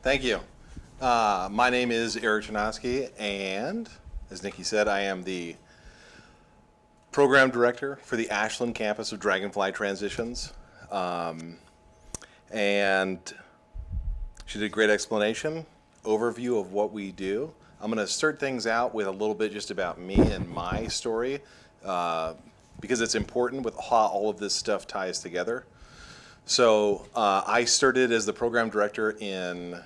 Thank you. My name is Eric Janoski, and as Nikki said, I am the program director for the Ashland campus of Dragonfly Transitions. And she did a great explanation, overview of what we do. I'm going to start things out with a little bit just about me and my story, because it's important with how all of this stuff ties together. So I started as the program director in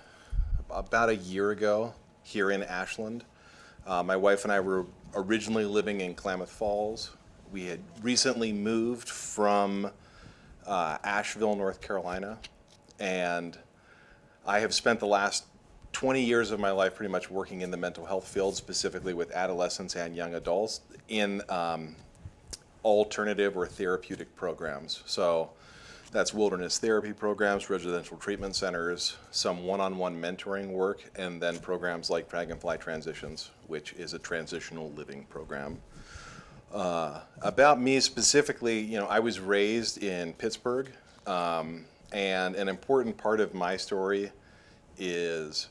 about a year ago here in Ashland. My wife and I were originally living in Klamath Falls. We had recently moved from Asheville, North Carolina, and I have spent the last 20 years of my life pretty much working in the mental health field, specifically with adolescents and young adults in alternative or therapeutic programs. So that's wilderness therapy programs, residential treatment centers, some one-on-one mentoring work, and then programs like Dragonfly Transitions, which is a transitional living program. About me specifically, I was raised in Pittsburgh, and an important part of my story is,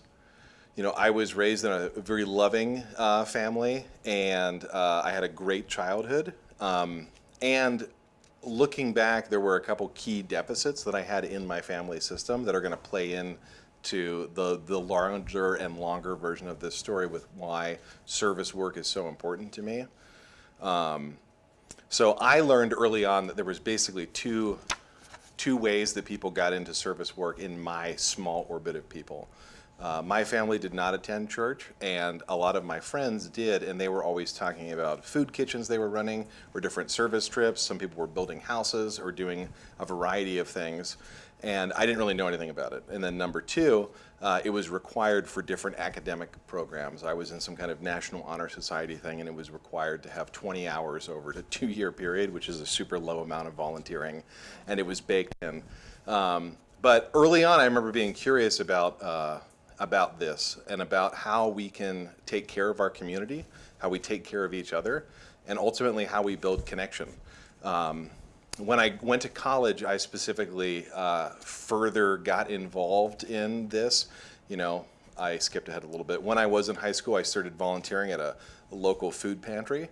I was raised in a very loving family, and I had a great childhood. And looking back, there were a couple key deficits that I had in my family system that are going to play into the larger and longer version of this story with why service work is so important to me. So I learned early on that there was basically two ways that people got into service work in my small orbit of people. My family did not attend church, and a lot of my friends did, and they were always talking about food kitchens they were running, or different service trips. Some people were building houses or doing a variety of things, and I didn't really know anything about it. And then number two, it was required for different academic programs. I was in some kind of National Honor Society thing, and it was required to have 20 hours over a 2-year period, which is a super low amount of volunteering, and it was baked in. But early on, I remember being curious about this and about how we can take care of our community, how we take care of each other, and ultimately how we build connection. When I went to college, I specifically further got involved in this. I skipped ahead a little bit. When I was in high school, I started volunteering at a local food pantry.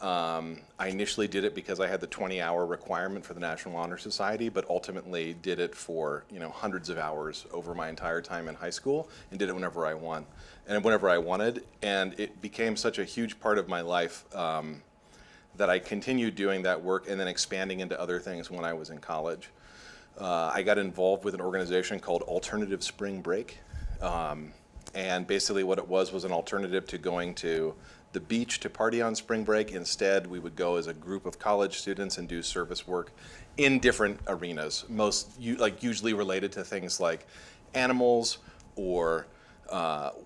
I initially did it because I had the 20-hour requirement for the National Honor Society, but ultimately did it for hundreds of hours over my entire time in high school, and did it whenever I wanted. And it became such a huge part of my life that I continued doing that work and then expanding into other things when I was in college. I got involved with an organization called Alternative Spring Break, and basically what it was an alternative to going to the beach to party on spring break. Instead, we would go as a group of college students and do service work in different arenas, usually related to things like animals, or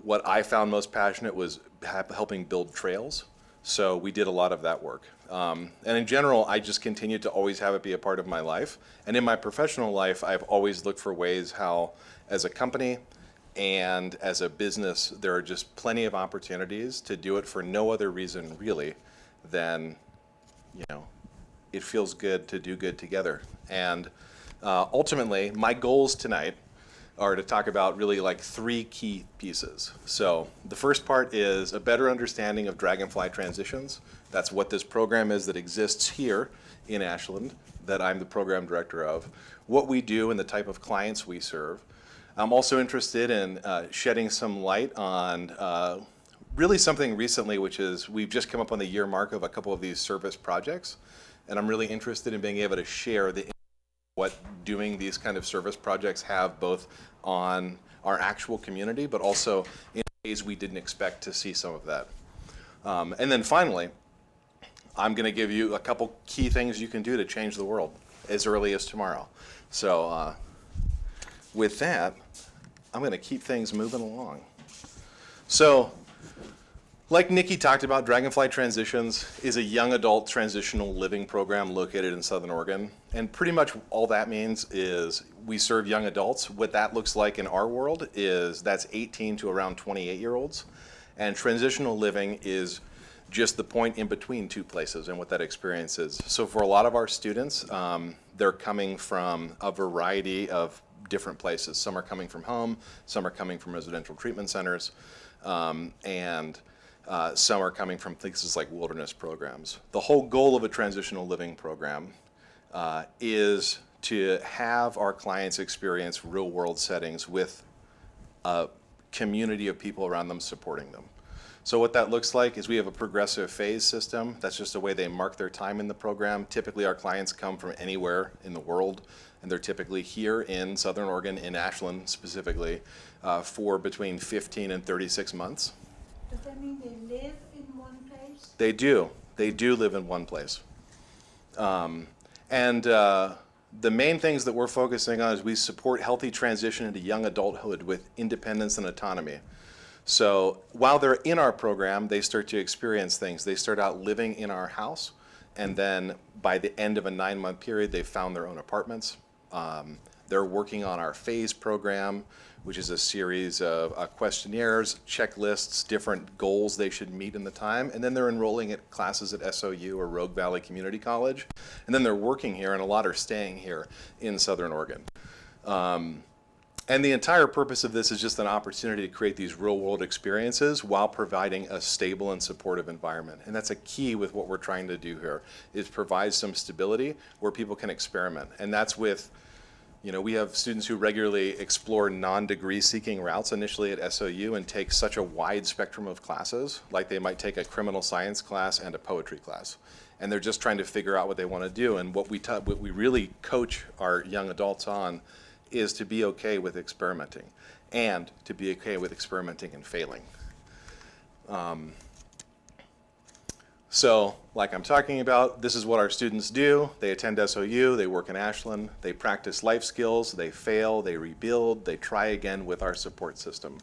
what I found most passionate was helping build trails. So we did a lot of that work. And in general, I just continued to always have it be a part of my life. And in my professional life, I've always looked for ways how, as a company, and as a business, there are just plenty of opportunities to do it for no other reason really than, it feels good to do good together. And ultimately, my goals tonight are to talk about really like 3 key pieces. So the first part is a better understanding of Dragonfly Transitions. That's what this program is that exists here in Ashland, that I'm the program director of, what we do and the type of clients we serve. I'm also interested in shedding some light on really something recently, which is we've just come up on the year mark of a couple of these service projects, and I'm really interested in being able to share what doing these kind of service projects have both on our actual community, but also in ways we didn't expect to see some of that. And then finally, I'm going to give you a couple key things you can do to change the world as early as tomorrow. So with that, I'm going to keep things moving along. So, like Nikki talked about, Dragonfly Transitions is a young adult transitional living program located in Southern Oregon. And pretty much all that means is we serve young adults. What that looks like in our world is that's 18 to around 28-year-olds. And transitional living is just the point in between two places and what that experience is. So for a lot of our students, they're coming from a variety of different places. Some are coming from home, some are coming from residential treatment centers, and some are coming from places like wilderness programs. The whole goal of a transitional living program is to have our clients experience real world settings with a community of people around them supporting them. So what that looks like is we have a progressive phase system. That's just a way they mark their time in the program. Typically our clients come from anywhere in the world, and they're typically here in Southern Oregon, in Ashland specifically, for between 15 and 36 months. Does that mean they live in one place? They do. They do live in one place. The main things that we're focusing on is we support healthy transition into young adulthood with independence and autonomy. So while they're in our program, they start to experience things. They start out living in our house, and then by the end of a 9-month period, they've found their own apartments. They're working on our phase program, which is a series of questionnaires, checklists, different goals they should meet in the time, and then they're enrolling at classes at SOU or Rogue Valley Community College, and then they're working here, and a lot are staying here in Southern Oregon. And the entire purpose of this is just an opportunity to create these real-world experiences while providing a stable and supportive environment. And that's a key with what we're trying to do here, is provide some stability where people can experiment. And that's with, we have students who regularly explore non-degree seeking routes initially at SOU and take such a wide spectrum of classes, like they might take a criminal science class and a poetry class. And they're just trying to figure out what they want to do. And what we really coach our young adults on is to be okay with experimenting, and to be okay with experimenting and failing. So, like I'm talking about, this is what our students do. They attend SOU, they work in Ashland, they practice life skills, they fail, they rebuild, they try again with our support system.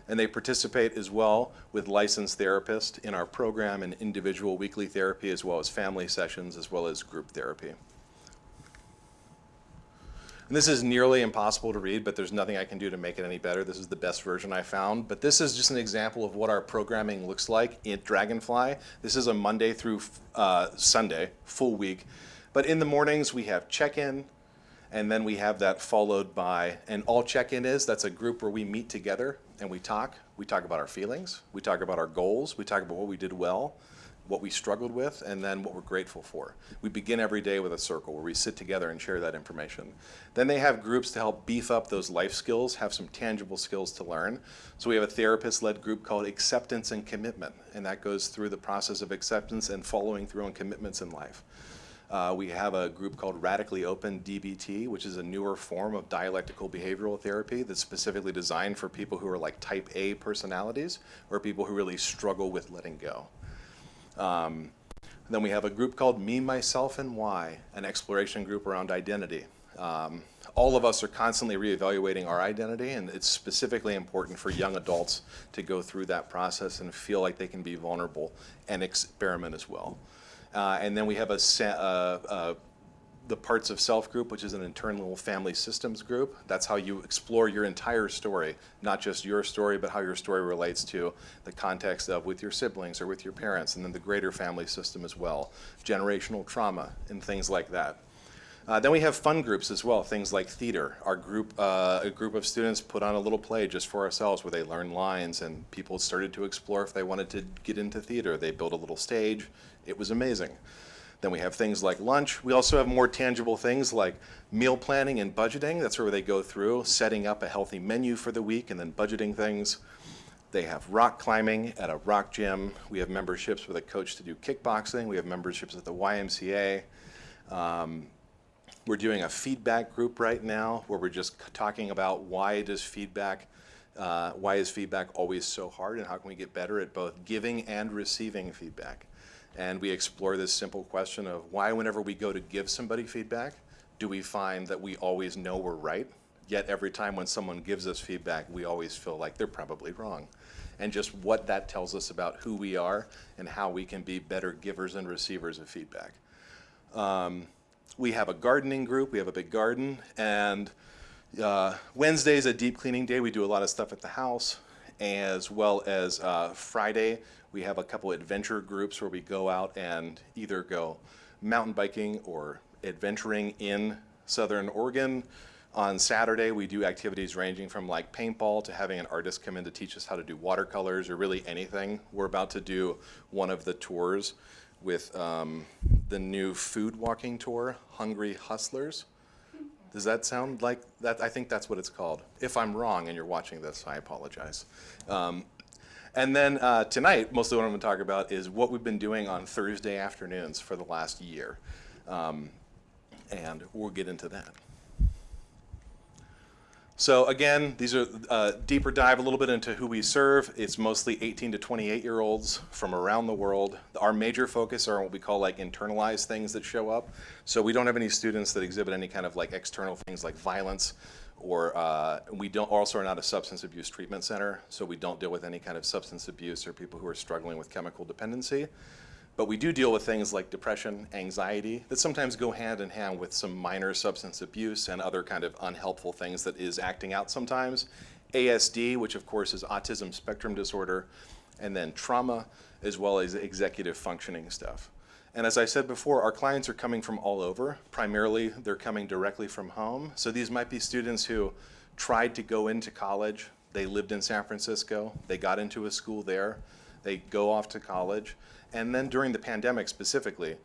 And they participate as well with licensed therapists in our program in individual weekly therapy, as well as family sessions, as well as group therapy. And this is nearly impossible to read, but there's nothing I can do to make it any better. This is the best version I found. But this is just an example of what our programming looks like in Dragonfly. This is a Monday through Sunday, full week. But in the mornings, we have check-in, and then we have that followed by, and all check-in that's a group where we meet together and we talk. We talk about our feelings, we talk about our goals, we talk about what we did well, what we struggled with, and then what we're grateful for. We begin every day with a circle where we sit together and share that information. Then they have groups to help beef up those life skills, have some tangible skills to learn. So we have a therapist-led group called Acceptance and Commitment, and that goes through the process of acceptance and following through on commitments in life. We have a group called Radically Open DBT, which is a newer form of dialectical behavioral therapy that's specifically designed for people who are like type A personalities, or people who really struggle with letting go. Then we have a group called Me, Myself, and Why, an exploration group around identity. All of us are constantly reevaluating our identity, and it's specifically important for young adults to go through that process and feel like they can be vulnerable and experiment as well. And then we have the Parts of Self group, which is an internal family systems group. That's how you explore your entire story, not just your story, but how your story relates to the context of with your siblings or with your parents, and then the greater family system as well, generational trauma and things like that. Then we have fun groups as well, things like theater. Our group, a group of students put on a little play just for ourselves where they learn lines, and people started to explore if they wanted to get into theater. They built a little stage. It was amazing. Then we have things like lunch. We also have more tangible things like meal planning and budgeting. That's where they go through setting up a healthy menu for the week and then budgeting things. They have rock climbing at a rock gym. We have memberships with a coach to do kickboxing. We have memberships at the YMCA. We're doing a feedback group right now where we're just talking about why is feedback always so hard, and how can we get better at both giving and receiving feedback. And we explore this simple question of why whenever we go to give somebody feedback, do we find that we always know we're right, yet every time when someone gives us feedback, we always feel like they're probably wrong. And just what that tells us about who we are and how we can be better givers and receivers of feedback. We have a gardening group, we have a big garden, and Wednesday's a deep cleaning day. We do a lot of stuff at the house. as well as Friday, we have a couple adventure groups where we go out and either go mountain biking or adventuring in Southern Oregon. On Saturday, we do activities ranging from like paintball to having an artist come in to teach us how to do watercolors or really anything. We're about to do one of the tours with the new food walking tour, Hungry Hustlers. Does that sound like that? I think that's what it's called. If I'm wrong and you're watching this, I apologize. And then tonight, mostly what I'm going to talk about is what we've been doing on Thursday afternoons for the last year. And we'll get into that. So again, these are deeper dive a little bit into who we serve. It's mostly 18 to 28-year-olds from around the world. Our major focus are what we call like internalized things that show up. So we don't have any students that exhibit any kind of like external things like violence, or we don't also are not a substance abuse treatment center, so we don't deal with any kind of substance abuse or people who are struggling with chemical dependency. But we do deal with things like depression, anxiety, that sometimes go hand in hand with some minor substance abuse and other kind of unhelpful things that is acting out sometimes. ASD, which of course is Autism Spectrum Disorder, and then trauma, as well as executive functioning stuff. And as I said before, our clients are coming from all over. Primarily, they're coming directly from home. So these might be students who tried to go into college. They lived in San Francisco. They got into a school there. They go off to college. And then during the pandemic specifically,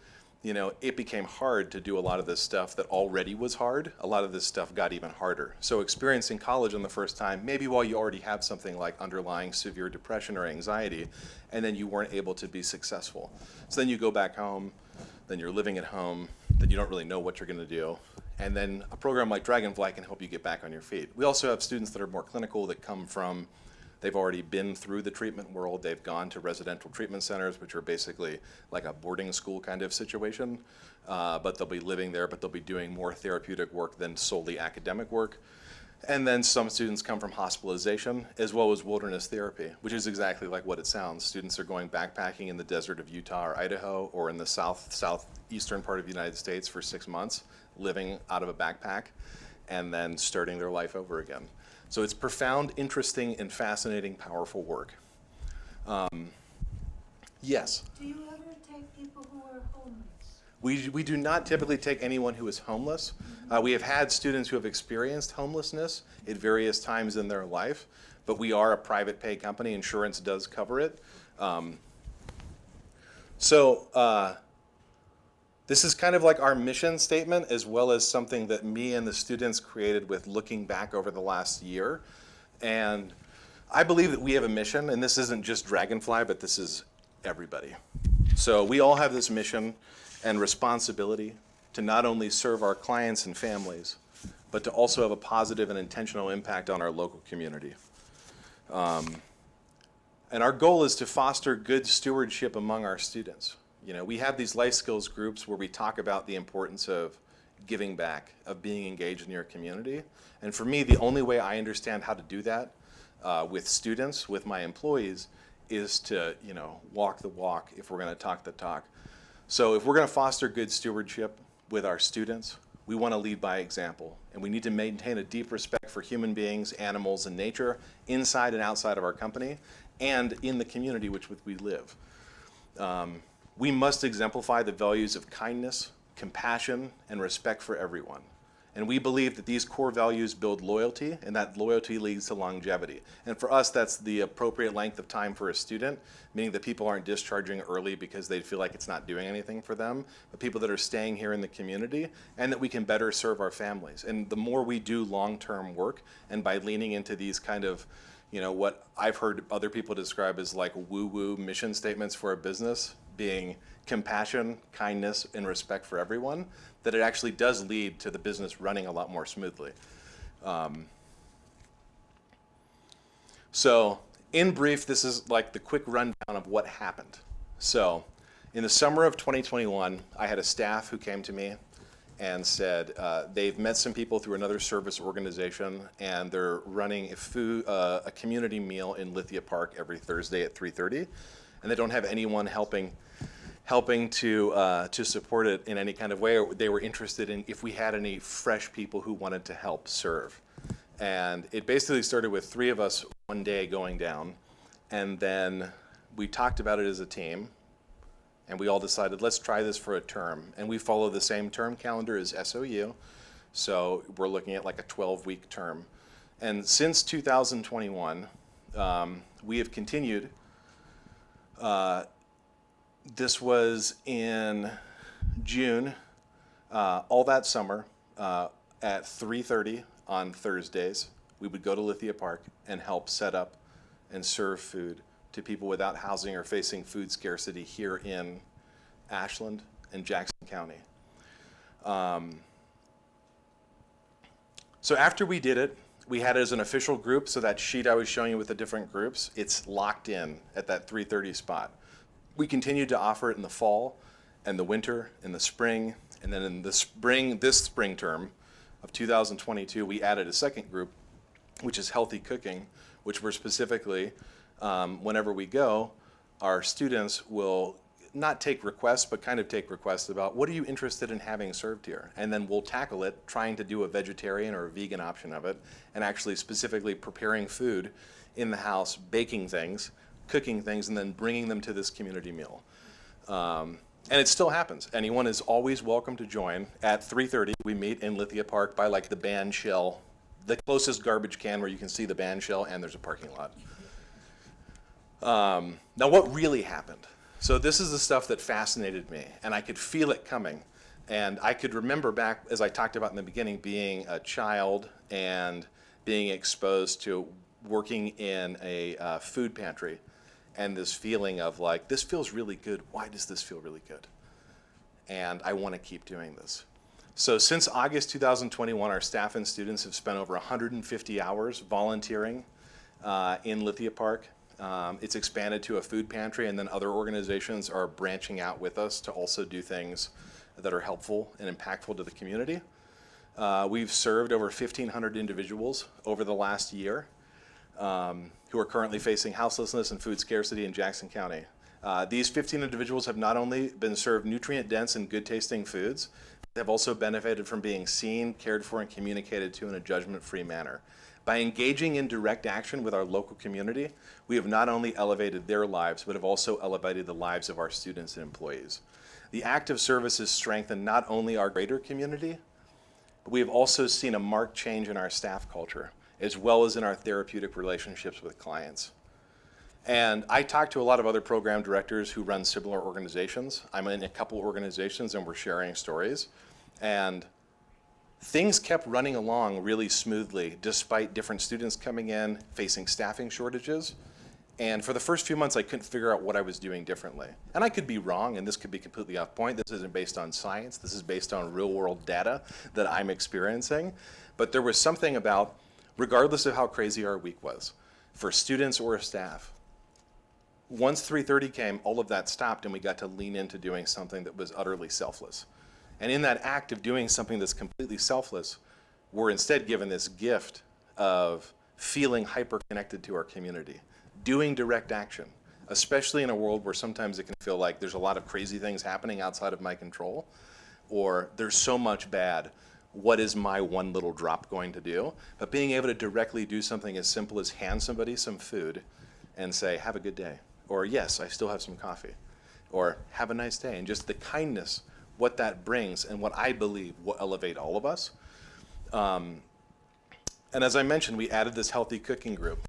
you know, it became hard to do a lot of this stuff that already was hard. A lot of this stuff got even harder. So experiencing college on the first time, maybe while you already have something like underlying severe depression or anxiety, and then you weren't able to be successful. So then you go back home, then you're living at home, then you don't really know what you're going to do. And then a program like Dragonfly can help you get back on your feet. We also have students that are more clinical that come from, they've already been through the treatment world. They've gone to residential treatment centers, which are basically like a boarding school kind of situation. But they'll be living there, but they'll be doing more therapeutic work than solely academic work. And then some students come from hospitalization, as well as wilderness therapy, which is exactly like what it sounds. Students are going backpacking in the desert of Utah or Idaho, or in the southeastern part of the United States for 6 months, living out of a backpack, and then starting their life over again. So it's profound, interesting, and fascinating, powerful work. Yes? Do you ever take people who are homeless? We do not typically take anyone who is homeless. We have had students who have experienced homelessness at various times in their life, but we are a private pay company. Insurance does cover it. This is kind of like our mission statement, as well as something that me and the students created with looking back over the last year. And I believe that we have a mission, and this isn't just Dragonfly, but this is everybody. So we all have this mission and responsibility to not only serve our clients and families, but to also have a positive and intentional impact on our local community. And our goal is to foster good stewardship among our students. You know, we have these life skills groups where we talk about the importance of giving back, of being engaged in your community. And for me, the only way I understand how to do that with students, with my employees, is to, you know, walk the walk if we're going to talk the talk. So if we're going to foster good stewardship with our students, we want to lead by example. And we need to maintain a deep respect for human beings, animals, and nature inside and outside of our company and in the community which we live. We must exemplify the values of kindness, compassion, and respect for everyone. And we believe that these core values build loyalty, and that loyalty leads to longevity. And for us, that's the appropriate length of time for a student, meaning that people aren't discharging early because they feel like it's not doing anything for them, but people that are staying here in the community, and that we can better serve our families. And the more we do long-term work, and by leaning into these kind of, you know, what I've heard other people describe as like woo-woo mission statements for a business, being compassion, kindness, and respect for everyone, that it actually does lead to the business running a lot more smoothly. So in brief, this is like the quick rundown of what happened. So in the summer of 2021, I had a staff who came to me and said they've met some people through another service organization, and they're running a community meal in Lithia Park every Thursday at 3:30, and they don't have anyone helping to support it in any kind of way. They were interested in if we had any fresh people who wanted to help serve. And it basically started with 3 of us one day going down, and then we talked about it as a team, and we all decided, let's try this for a term. And we follow the same term calendar as SOU, so we're looking at like a 12-week term. And since 2021, we have continued. This was in June, all that summer, at 3:30 on Thursdays, we would go to Lithia Park and help set up and serve food to people without housing or facing food scarcity here in Ashland and Jackson County. So after we did it, we had it as an official group, so that sheet I was showing you with the different groups, it's locked in at that 3:30 spot. We continued to offer it in the fall and the winter and the spring, and then in the spring, this spring term of 2022, we added a second group, which is healthy cooking, which we're specifically, whenever we go, our students will not take requests, but kind of take requests about what are you interested in having served here? And then we'll tackle it, trying to do a vegetarian or a vegan option of it, and actually specifically preparing food in the house, baking things, cooking things, and then bringing them to this community meal. And it still happens. Anyone is always welcome to join. At 3:30, we meet in Lithia Park by like the band shell, the closest garbage can where you can see the band shell, and there's a parking lot. Now what really happened? So this is the stuff that fascinated me, and I could feel it coming. And I could remember back, as I talked about in the beginning, being a child and being exposed to working in a food pantry, and this feeling of like, this feels really good. Why does this feel really good? And I want to keep doing this. So since August 2021, our staff and students have spent over 150 hours volunteering in Lithia Park. It's expanded to a food pantry, and then other organizations are branching out with us to also do things that are helpful and impactful to the community. We've served over 1,500 individuals over the last year who are currently facing houselessness and food scarcity in Jackson County. These 15 individuals have not only been served nutrient-dense and good-tasting foods, they have also benefited from being seen, cared for, and communicated to in a judgment-free manner. By engaging in direct action with our local community, we have not only elevated their lives, but have also elevated the lives of our students and employees. The act of service has strengthened not only our greater community, but we have also seen a marked change in our staff culture, as well as in our therapeutic relationships with clients. And I talk to a lot of other program directors who run similar organizations. I'm in a couple organizations and we're sharing stories. And things kept running along really smoothly despite different students coming in, facing staffing shortages. And for the first few months, I couldn't figure out what I was doing differently. And I could be wrong, and this could be completely off point. This isn't based on science. This is based on real world data that I'm experiencing. But there was something about, regardless of how crazy our week was, for students or staff, once 3:30 came, all of that stopped, and we got to lean into doing something that was utterly selfless. And in that act of doing something that's completely selfless, we're instead given this gift of feeling hyper-connected to our community, doing direct action, especially in a world where sometimes it can feel like there's a lot of crazy things happening outside of my control, or there's so much bad. What is my one little drop going to do? But being able to directly do something as simple as hand somebody some food and say, have a good day, or yes, I still have some coffee, or have a nice day, and just the kindness, what that brings, and what I believe will elevate all of us. And as I mentioned, we added this healthy cooking group.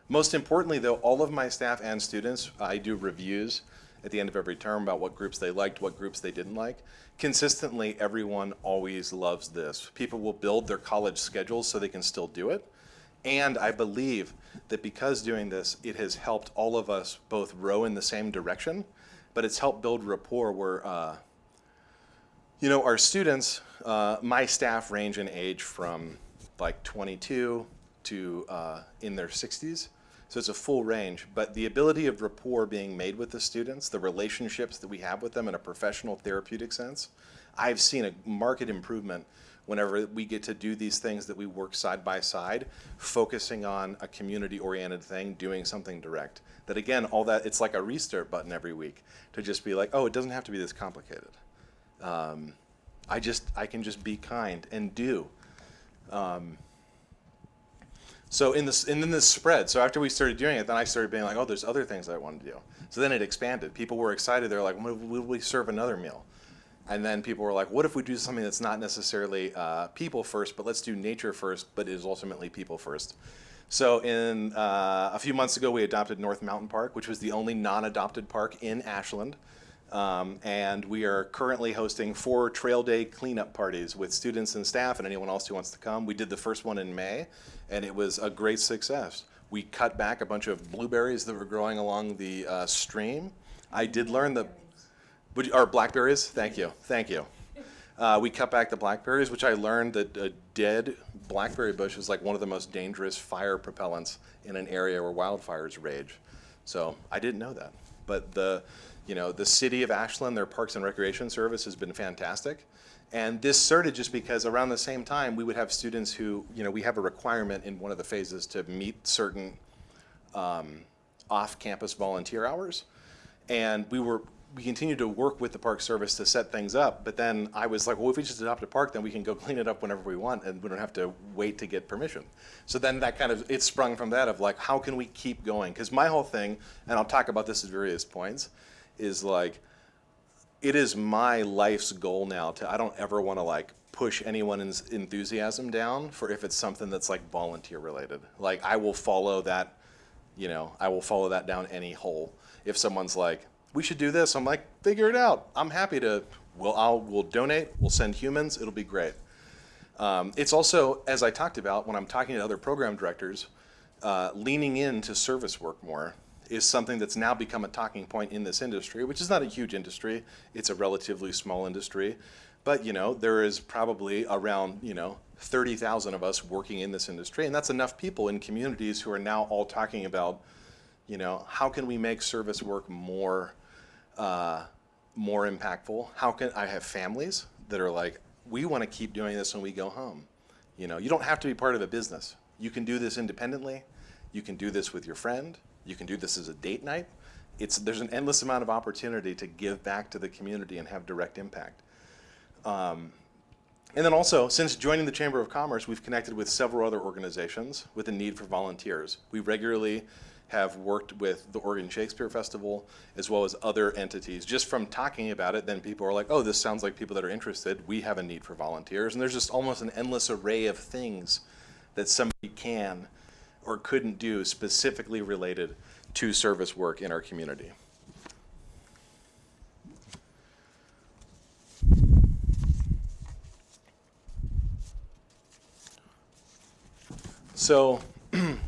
Most importantly, though, all of my staff and students, I do reviews at the end of every term about what groups they liked, what groups they didn't like. Consistently, everyone always loves this. People will build their college schedules so they can still do it. And I believe that because doing this, it has helped all of us both row in the same direction, but it's helped build rapport where, our students, my staff range in age from like 22 to in their 60s. So it's a full range, but the ability of rapport being made with the students, the relationships that we have with them in a professional therapeutic sense, I've seen a marked improvement whenever we get to do these things that we work side by side, focusing on a community-oriented thing, doing something direct. That again, all that, it's like a restart button every week to just be like, oh, it doesn't have to be this complicated. I can just be kind and do. So and then this spread. So after we started doing it, then I started being like, oh, there's other things I want to do. So then it expanded. People were excited. They're like, will we serve another meal? And then people were like, what if we do something that's not necessarily people first, but let's do nature first, but is ultimately people first. So in a few months ago, we adopted North Mountain Park, which was the only non-adopted park in Ashland. And we are currently hosting 4 trail day cleanup parties with students and staff and anyone else who wants to come. We did the first one in May, and it was a great success. We cut back a bunch of blueberries that were growing along the stream. I did learn that, or blackberries, thank you. We cut back the blackberries, which I learned that a dead blackberry bush is like one of the most dangerous fire propellants in an area where wildfires rage. So I didn't know that. But the city of Ashland, their Parks and Recreation Service has been fantastic. And this started just because around the same time we would have students who, we have a requirement in one of the phases to meet certain off-campus volunteer hours. And we continued to work with the Park Service to set things up, but then I was like, well, if we just adopt a park, then we can go clean it up whenever we want, and we don't have to wait to get permission. So then that it sprung from that of like, how can we keep going? Because my whole thing, and I'll talk about this at various points, is like, it is my life's goal now I don't ever want to like push anyone's enthusiasm down for if it's something that's like volunteer related. Like I will follow that, down any hole. If someone's like, we should do this, I'm like, figure it out. I'm happy to, we'll donate, we'll send humans, it'll be great. It's also, as I talked about, when I'm talking to other program directors, leaning into service work more is something that's now become a talking point in this industry, which is not a huge industry. It's a relatively small industry. But, there is probably around, 30,000 of us working in this industry. And that's enough people in communities who are now all talking about, how can we make service work more impactful? How can I have families that are like, we want to keep doing this when we go home? You don't have to be part of a business. You can do this independently. You can do this with your friend. You can do this as a date night. There's an endless amount of opportunity to give back to the community and have direct impact. And then also, since joining the Chamber of Commerce, we've connected with several other organizations with a need for volunteers. We regularly have worked with the Oregon Shakespeare Festival as well as other entities. Just from talking about it, then people are like, oh, this sounds like people that are interested. We have a need for volunteers. And there's just almost an endless array of things that somebody can or couldn't do specifically related to service work in our community. So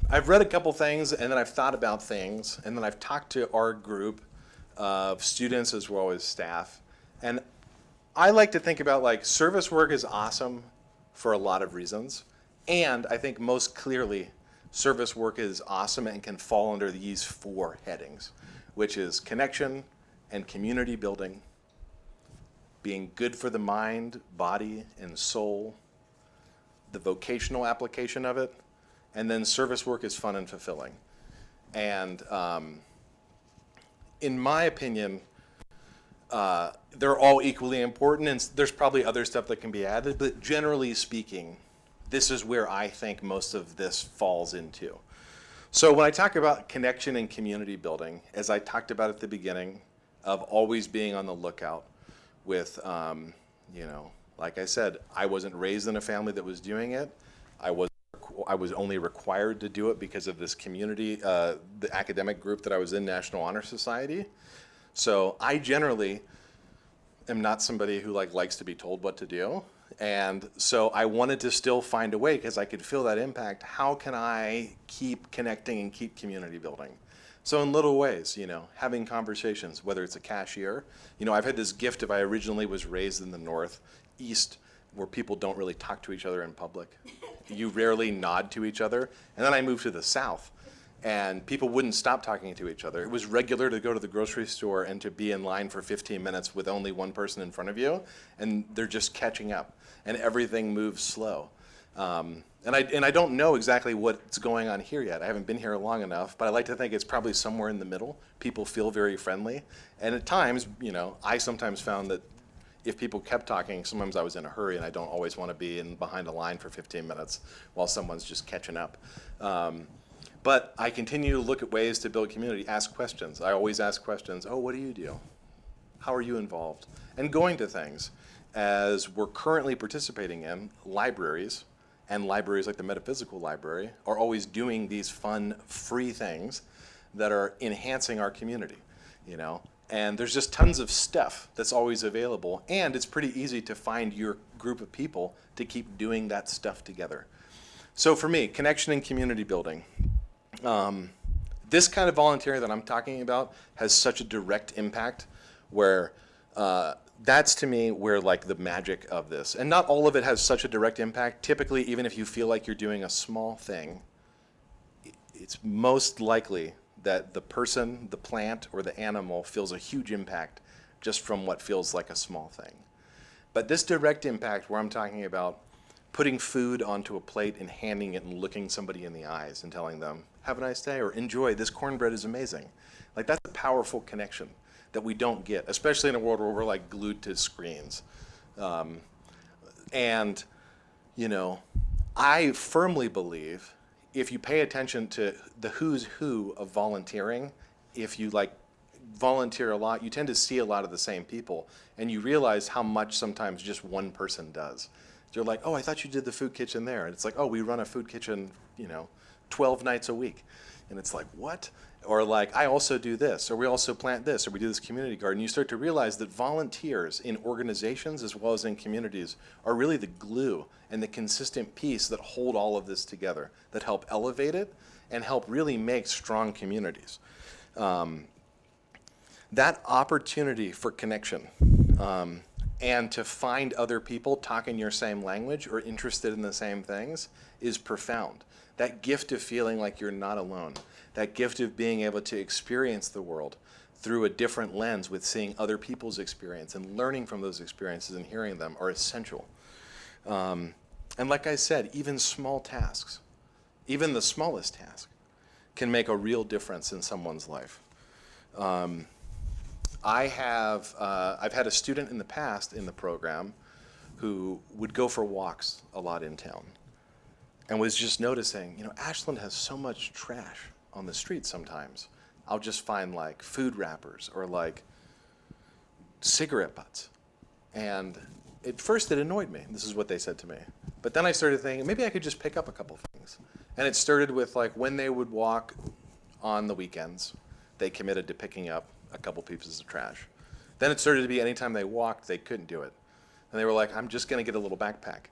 I've read a couple things, and then I've thought about things, and then I've talked to our group of students as well as staff. And I like to think about like service work is awesome for a lot of reasons. And I think most clearly service work is awesome and can fall under these 4 headings, which is connection and community building, being good for the mind, body, and soul, the vocational application of it, and then service work is fun and fulfilling. And in my opinion, they're all equally important, and there's probably other stuff that can be added, but generally speaking, this is where I think most of this falls into. So when I talk about connection and community building, as I talked about at the beginning, of always being on the lookout with, like I said, I wasn't raised in a family that was doing it. I was only required to do it because of this community, the academic group that I was in, National Honor Society. So I generally am not somebody who likes to be told what to do. And so I wanted to still find a way, because I could feel that impact. How can I keep connecting and keep community building? So in little ways, having conversations, whether it's a cashier. I've had this gift of, I originally was raised in the Northeast, where people don't really talk to each other in public. You rarely nod to each other. And then I moved to the South, and people wouldn't stop talking to each other. It was regular to go to the grocery store and to be in line for 15 minutes with only one person in front of you, and they're just catching up, and everything moves slow. And I don't know exactly what's going on here yet. I haven't been here long enough, but I like to think it's probably somewhere in the middle. People feel very friendly, and at times, I sometimes found that if people kept talking, sometimes I was in a hurry, and I don't always want to be behind a line for 15 minutes while someone's just catching up. But I continue to look at ways to build community, ask questions. I always ask questions. Oh, what do you do? How are you involved? And going to things, as we're currently participating in, libraries, and libraries like the Metaphysical Library are always doing these fun, free things that are enhancing our community, you know? And there's just tons of stuff that's always available, and it's pretty easy to find your group of people to keep doing that stuff together. So for me, connection and community building. This kind of volunteering that I'm talking about has such a direct impact where that's to me where like the magic of this. And not all of it has such a direct impact. Typically, even if you feel like you're doing a small thing, it's most likely that the person, the plant, or the animal feels a huge impact just from what feels like a small thing. But this direct impact where I'm talking about putting food onto a plate and handing it and looking somebody in the eyes and telling them, have a nice day, or enjoy, this cornbread is amazing. Like, that's a powerful connection that we don't get, especially in a world where we're like glued to screens. And, you know, I firmly believe if you pay attention to the who's who of volunteering, if you like volunteer a lot, you tend to see a lot of the same people, and you realize how much sometimes just one person does. You're like, oh, I thought you did the food kitchen there. And it's like, oh, we run a food kitchen, you know, 12 nights a week. And it's like, what? Or like, I also do this, or we also plant this, or we do this community garden. You start to realize that volunteers in organizations as well as in communities are really the glue and the consistent piece that hold all of this together, that help elevate it and help really make strong communities. That opportunity for connection and to find other people talking your same language or interested in the same things is profound. That gift of feeling like you're not alone, that gift of being able to experience the world through a different lens with seeing other people's experience and learning from those experiences and hearing them are essential. And like I said, even small tasks, even the smallest task, can make a real difference in someone's life. I've had a student in the past in the program who would go for walks a lot in town and was just noticing, you know, Ashland has so much trash on the street sometimes. I'll just find like food wrappers or like cigarette butts. And at first it annoyed me. This is what they said to me. But then I started thinking, maybe I could just pick up a couple things. And it started with like when they would walk on the weekends, they committed to picking up a couple pieces of trash. Then it started to be anytime they walked, they couldn't do it. And they were like, I'm just going to get a little backpack.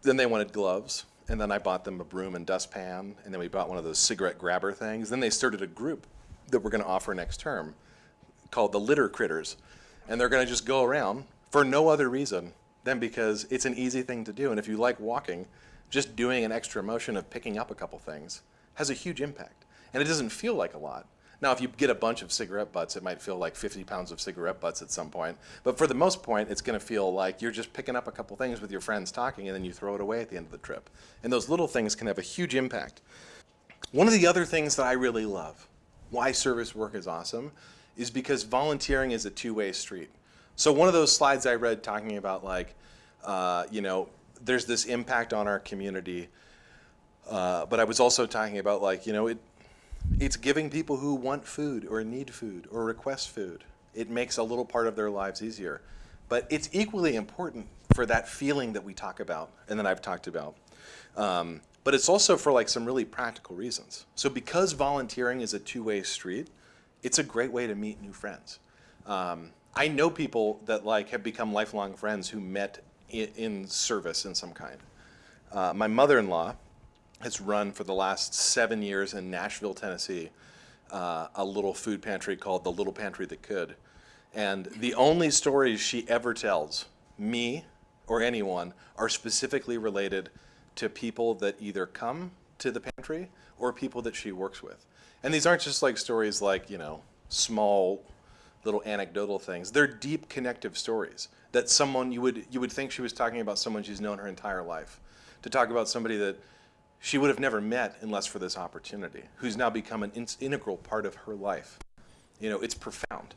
Then they wanted gloves. And then I bought them a broom and dustpan. And then we bought one of those cigarette grabber things. Then they started a group that we're going to offer next term called the Litter Critters. And they're going to just go around for no other reason than because it's an easy thing to do. And if you like walking, just doing an extra motion of picking up a couple things has a huge impact. And it doesn't feel like a lot. Now, if you get a bunch of cigarette butts, it might feel like 50 pounds of cigarette butts at some point. But for the most part, it's going to feel like you're just picking up a couple things with your friends talking, and then you throw it away at the end of the trip. And those little things can have a huge impact. One of the other things that I really love, why service work is awesome, is because volunteering is a two-way street. So one of those slides I read talking about like, you know, there's this impact on our community, but I was also talking about like, you know, it's giving people who want food or need food or request food. It makes a little part of their lives easier. But it's equally important for that feeling that we talk about and that I've talked about. But it's also for like some really practical reasons. So because volunteering is a two-way street, it's a great way to meet new friends. I know people that like have become lifelong friends who met in service in some kind. My mother-in-law has run for the last 7 years in Nashville, Tennessee, a little food pantry called the Little Pantry That Could. And the only stories she ever tells, me or anyone, are specifically related to people that either come to the pantry or people that she works with. And these aren't just like stories like, you know, small little anecdotal things. They're deep connective stories that someone you would think she was talking about someone she's known her entire life. To talk about somebody that she would have never met unless for this opportunity, who's now become an integral part of her life. You know, it's profound.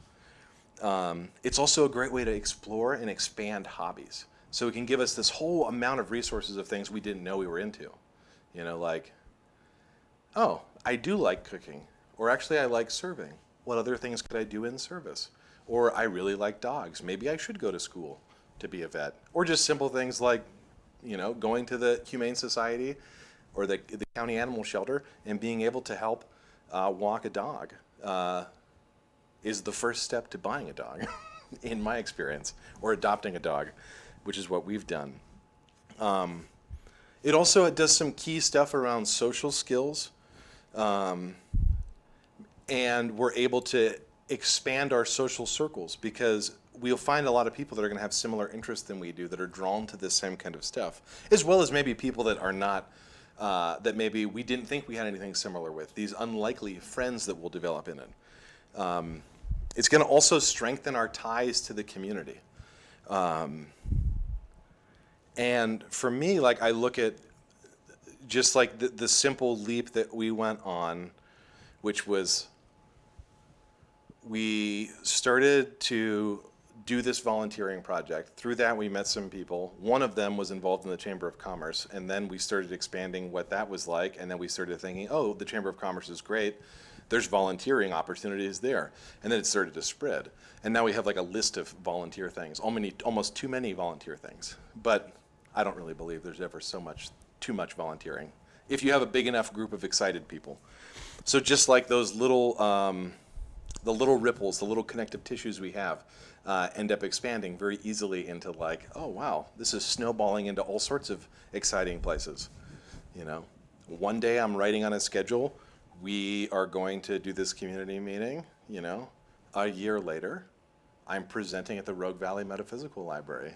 It's also a great way to explore and expand hobbies. So it can give us this whole amount of resources of things we didn't know we were into. You know, like, oh, I do like cooking, or actually I like serving. What other things could I do in service? Or I really like dogs. Maybe I should go to school to be a vet. Or just simple things like, you know, going to the Humane Society or the county animal shelter and being able to help walk a dog is the first step to buying a dog, in my experience, or adopting a dog, which is what we've done. It does some key stuff around social skills, and we're able to expand our social circles because we'll find a lot of people that are going to have similar interests than we do that are drawn to this same kind of stuff, as well as maybe people that are not, that maybe we didn't think we had anything similar with, these unlikely friends that we'll develop in it. It's going to also strengthen our ties to the community. And for me, like, I look at just like the simple leap that we went on, which was we started to do this volunteering project. Through that, we met some people. One of them was involved in the Chamber of Commerce, and then we started expanding what that was like, and then we started thinking, oh, the Chamber of Commerce is great. There's volunteering opportunities there. And then it started to spread. And now we have like a list of volunteer things, almost too many volunteer things. But I don't really believe there's ever too much volunteering, if you have a big enough group of excited people. So just like those little, the little ripples, the little connective tissues we have, end up expanding very easily into like, oh wow, this is snowballing into all sorts of exciting places. You know, one day I'm writing on a schedule, we are going to do this community meeting. You know, a year later, I'm presenting at the Rogue Valley Metaphysical Library.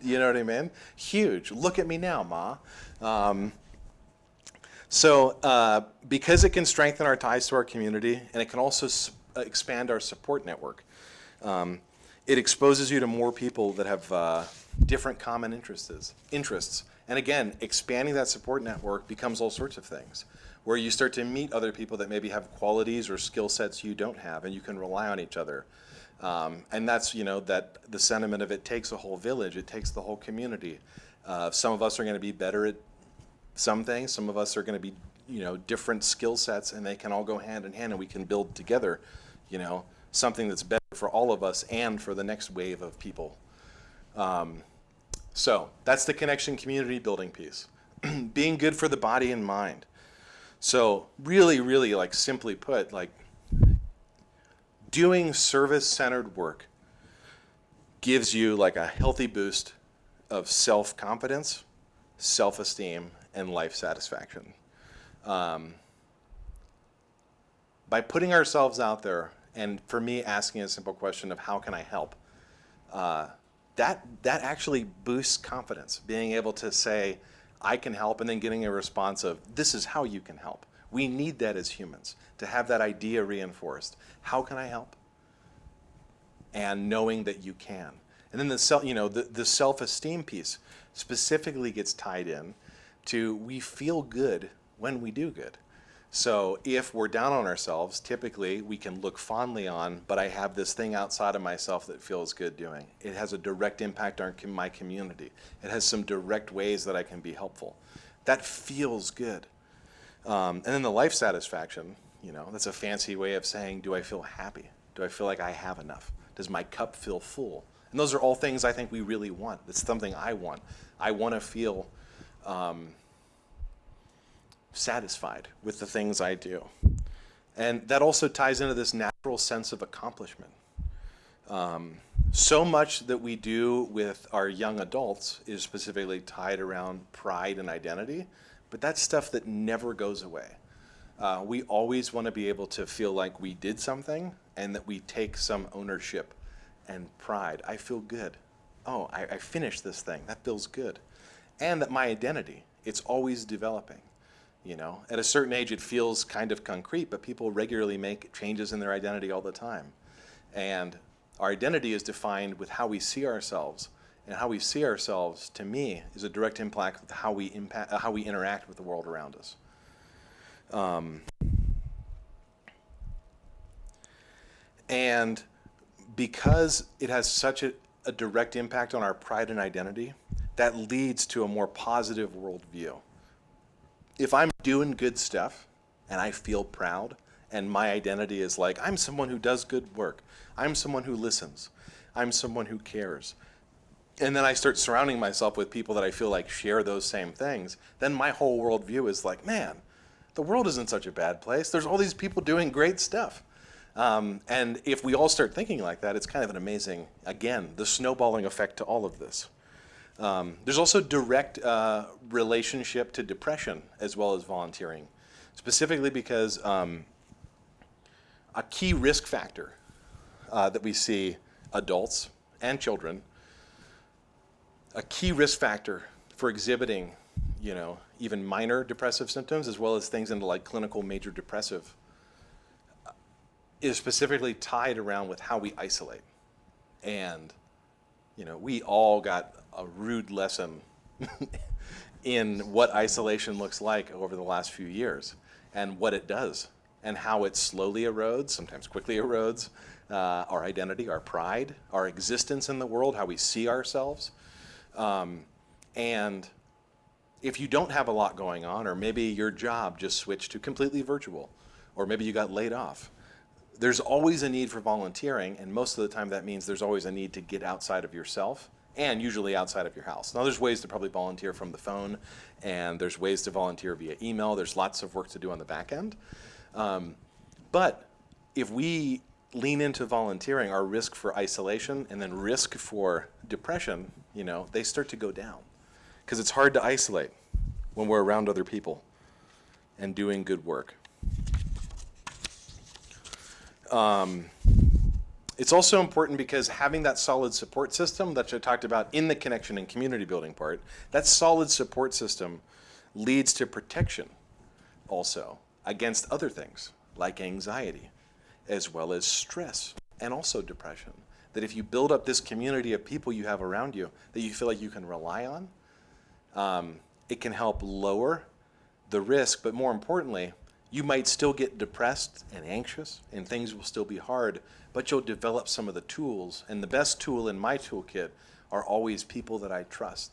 You know what I mean? Huge. Look at me now, Ma. Because it can strengthen our ties to our community, and it can also expand our support network, it exposes you to more people that have different common interests. And again, expanding that support network becomes all sorts of things, where you start to meet other people that maybe have qualities or skill sets you don't have, and you can rely on each other. And that's, you know, that the sentiment of it takes a whole village, it takes the whole community. Some of us are going to be better at some things, some of us are going to be, you know, different skill sets, and they can all go hand in hand, and we can build together, you know, something that's better for all of us and for the next wave of people. So that's the connection community building piece. Being good for the body and mind. So really, really, like, simply put, like, doing service-centered work gives you like a healthy boost of self-confidence, self-esteem, and life satisfaction. By putting ourselves out there, and for me asking a simple question of how can I help, that actually boosts confidence, being able to say, I can help, and then getting a response of, this is how you can help. We need that as humans, to have that idea reinforced. How can I help? And knowing that you can. And then the self-esteem piece specifically gets tied in to we feel good when we do good. So if we're down on ourselves, typically we can look fondly on, but I have this thing outside of myself that feels good doing. It has a direct impact on my community. It has some direct ways that I can be helpful. That feels good. And then the life satisfaction, you know, that's a fancy way of saying, do I feel happy? Do I feel like I have enough? Does my cup feel full? And those are all things I think we really want. It's something I want. I want to feel satisfied with the things I do. And that also ties into this natural sense of accomplishment. So much that we do with our young adults is specifically tied around pride and identity, but that's stuff that never goes away. We always want to be able to feel like we did something and that we take some ownership and pride. I feel good. Oh, I finished this thing. That feels good. And that my identity, it's always developing. You know, at a certain age, it feels kind of concrete, but people regularly make changes in their identity all the time. And our identity is defined with how we see ourselves. And how we see ourselves, to me, is a direct impact with how we interact with the world around us. And because it has such a direct impact on our pride and identity, that leads to a more positive worldview. If I'm doing good stuff and I feel proud and my identity is like, I'm someone who does good work, I'm someone who listens, I'm someone who cares, and then I start surrounding myself with people that I feel like share those same things, then my whole worldview is like, man, the world isn't such a bad place. There's all these people doing great stuff. And if we all start thinking like that, it's kind of an amazing, again, the snowballing effect to all of this. There's also direct relationship to depression as well as volunteering, specifically because a key risk factor that we see adults and children, a key risk factor for exhibiting, even minor depressive symptoms as well as things into like clinical major depressive is specifically tied around with how we isolate. And, we all got a rude lesson in what isolation looks like over the last few years and what it does and how it slowly erodes, sometimes quickly erodes, our identity, our pride, our existence in the world, how we see ourselves. And if you don't have a lot going on, or maybe your job just switched to completely virtual, or maybe you got laid off, there's always a need for volunteering, and most of the time that means there's always a need to get outside of yourself, and usually outside of your house. Now there's ways to probably volunteer from the phone, and there's ways to volunteer via email. There's lots of work to do on the back end. But if we lean into volunteering, our risk for isolation and then risk for depression, they start to go down. Because it's hard to isolate when we're around other people and doing good work. It's also important because having that solid support system that I talked about in the connection and community building part, that solid support system leads to protection also against other things like anxiety, as well as stress and also depression. That if you build up this community of people you have around you that you feel like you can rely on, it can help lower the risk, but more importantly, you might still get depressed and anxious and things will still be hard, but you'll develop some of the tools. And the best tool in my toolkit are always people that I trust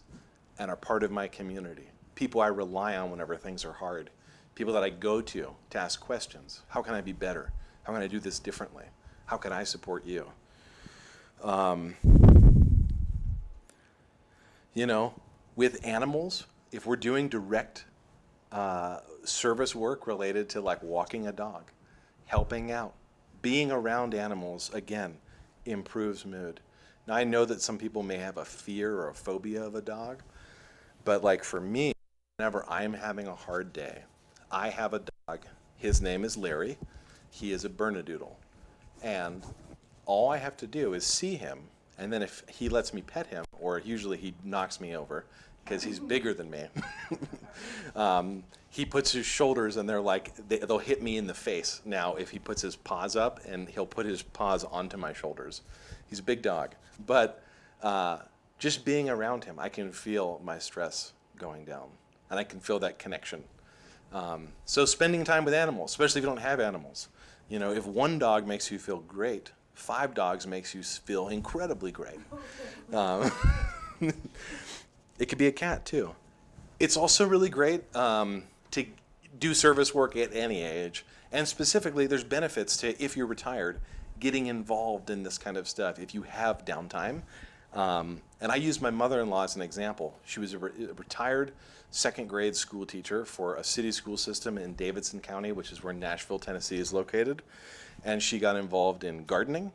and are part of my community, people I rely on whenever things are hard, people that I go to ask questions. How can I be better? How can I do this differently? How can I support you? With animals, if we're doing direct service work related to like walking a dog, helping out, being around animals, again, improves mood. Now I know that some people may have a fear or a phobia of a dog, but like for me, whenever I'm having a hard day, I have a dog, his name is Larry, he is a Bernedoodle, and all I have to do is see him, and then if he lets me pet him, or usually he knocks me over, because he's bigger than me. He puts his shoulders and they're like, they'll hit me in the face now if he puts his paws up, and he'll put his paws onto my shoulders. He's a big dog. But just being around him, I can feel my stress going down, and I can feel that connection. So spending time with animals, especially if you don't have animals. If one dog makes you feel great, 5 dogs makes you feel incredibly great. It could be a cat too. It's also really great to do service work at any age. And specifically, there's benefits to, if you're retired, getting involved in this kind of stuff if you have downtime. And I use my mother-in-law as an example. She was a retired second grade school teacher for a city school system in Davidson County, which is where Nashville, Tennessee is located. And she got involved in gardening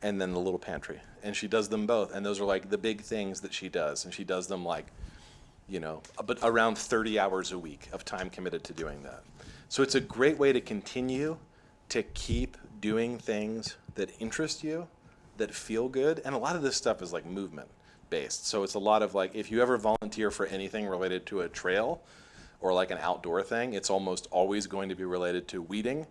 and then the little pantry. And she does them both. And those are like the big things that she does. And she does them like, but around 30 hours a week of time committed to doing that. So it's a great way to continue to keep doing things that interest you, that feel good. And a lot of this stuff is like movement based. So it's a lot of like, if you ever volunteer for anything related to a trail or like an outdoor thing, it's almost always going to be related to weeding,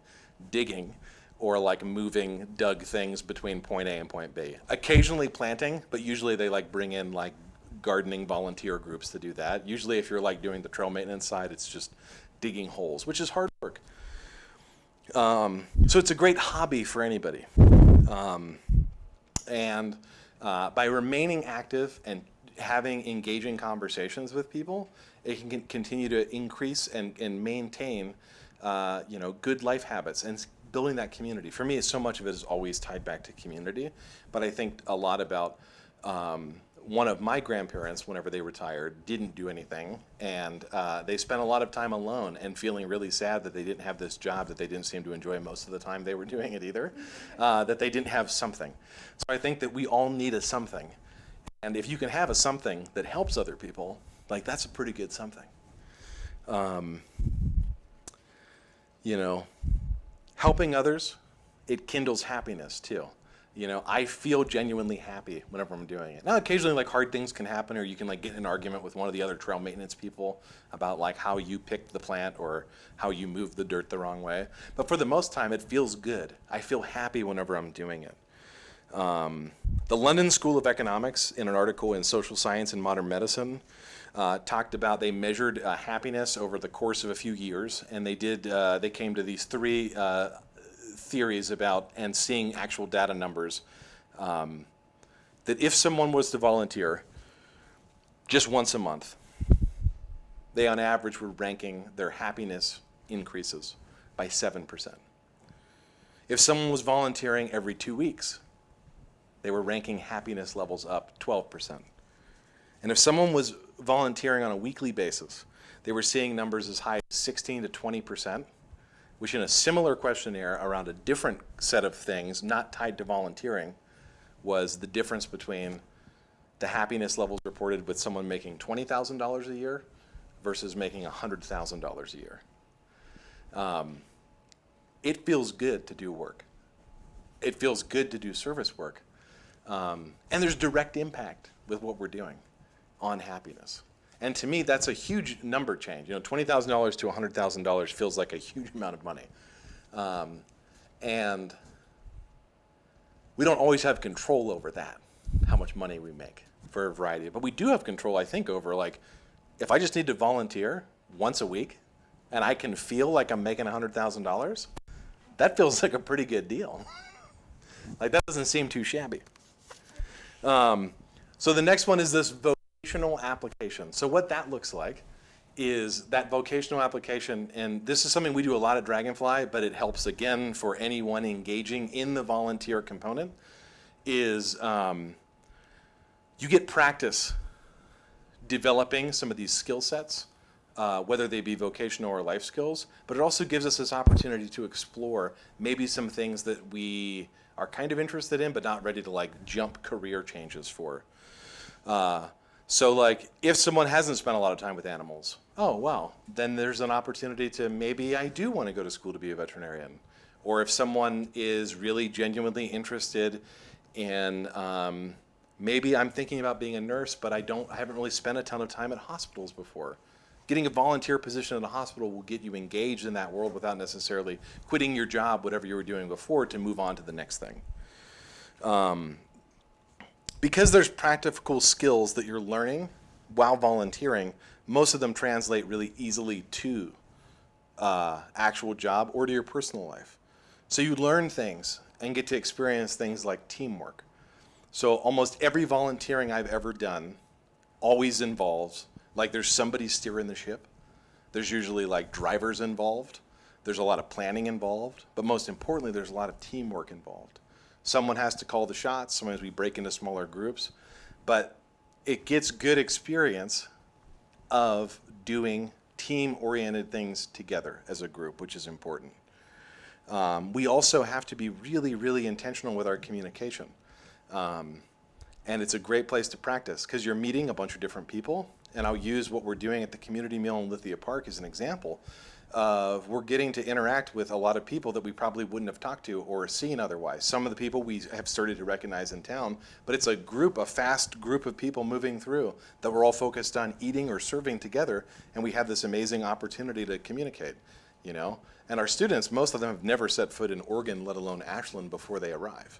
digging, or like moving dug things between point A and point B. Occasionally planting, but usually they like bring in like gardening volunteer groups to do that. Usually if you're like doing the trail maintenance side, it's just digging holes, which is hard work. So it's a great hobby for anybody. And by remaining active and having engaging conversations with people, it can continue to increase and maintain good life habits and building that community. For me, so much of it is always tied back to community, but I think a lot about one of my grandparents, whenever they retired, didn't do anything, and they spent a lot of time alone and feeling really sad that they didn't have this job that they didn't seem to enjoy most of the time they were doing it either, that they didn't have something. So I think that we all need a something, and if you can have a something that helps other people, like that's a pretty good something. Helping others, it kindles happiness too. I feel genuinely happy whenever I'm doing it. Now, occasionally, like hard things can happen, or you can like get in an argument with one of the other trail maintenance people about like how you picked the plant or how you moved the dirt the wrong way. But for the most time, it feels good. I feel happy whenever I'm doing it. The London School of Economics, in an article in Social Science and Modern Medicine, talked about they measured happiness over the course of a few years, and they came to these three theories about and seeing actual data numbers that if someone was to volunteer just once a month, they on average were ranking their happiness increases by 7%. If someone was volunteering every 2 weeks, they were ranking happiness levels up 12%. And if someone was volunteering on a weekly basis, they were seeing numbers as high as 16 to 20%, which in a similar questionnaire around a different set of things not tied to volunteering was the difference between the happiness levels reported with someone making $20,000 a year versus making $100,000 a year. It feels good to do work. It feels good to do service work. And there's direct impact with what we're doing on happiness. And to me, that's a huge number change. $20,000 to $100,000 feels like a huge amount of money. And we don't always have control over that, how much money we make for a variety. But we do have control, I think, over like, if I just need to volunteer once a week and I can feel like I'm making $100,000, that feels like a pretty good deal. Like that doesn't seem too shabby. So the next one is this vocational application. So what that looks like is that vocational application, and this is something we do a lot at Dragonfly, but it helps again for anyone engaging in the volunteer component, is you get practice developing some of these skill sets, whether they be vocational or life skills, but it also gives us this opportunity to explore maybe some things that we are kind of interested in but not ready to like jump career changes for. So like if someone hasn't spent a lot of time with animals, oh wow, then there's an opportunity to maybe I do want to go to school to be a veterinarian. Or if someone is really genuinely interested in maybe I'm thinking about being a nurse, but I haven't really spent a ton of time at hospitals before. Getting a volunteer position in a hospital will get you engaged in that world without necessarily quitting your job, whatever you were doing before, to move on to the next thing. Because there's practical skills that you're learning while volunteering, most of them translate really easily to actual job or to your personal life. So you learn things and get to experience things like teamwork. So almost every volunteering I've ever done always involves, like there's somebody steering the ship. There's usually like drivers involved. There's a lot of planning involved, but most importantly, there's a lot of teamwork involved. Someone has to call the shots. Sometimes we break into smaller groups, but it gets good experience of doing team-oriented things together as a group, which is important. We also have to be really, really intentional with our communication. And it's a great place to practice because you're meeting a bunch of different people. And I'll use what we're doing at the community meal in Lithia Park as an example of we're getting to interact with a lot of people that we probably wouldn't have talked to or seen otherwise. Some of the people we have started to recognize in town, but it's a fast group of people moving through that we're all focused on eating or serving together, and we have this amazing opportunity to communicate, And our students, most of them have never set foot in Oregon, let alone Ashland, before they arrive.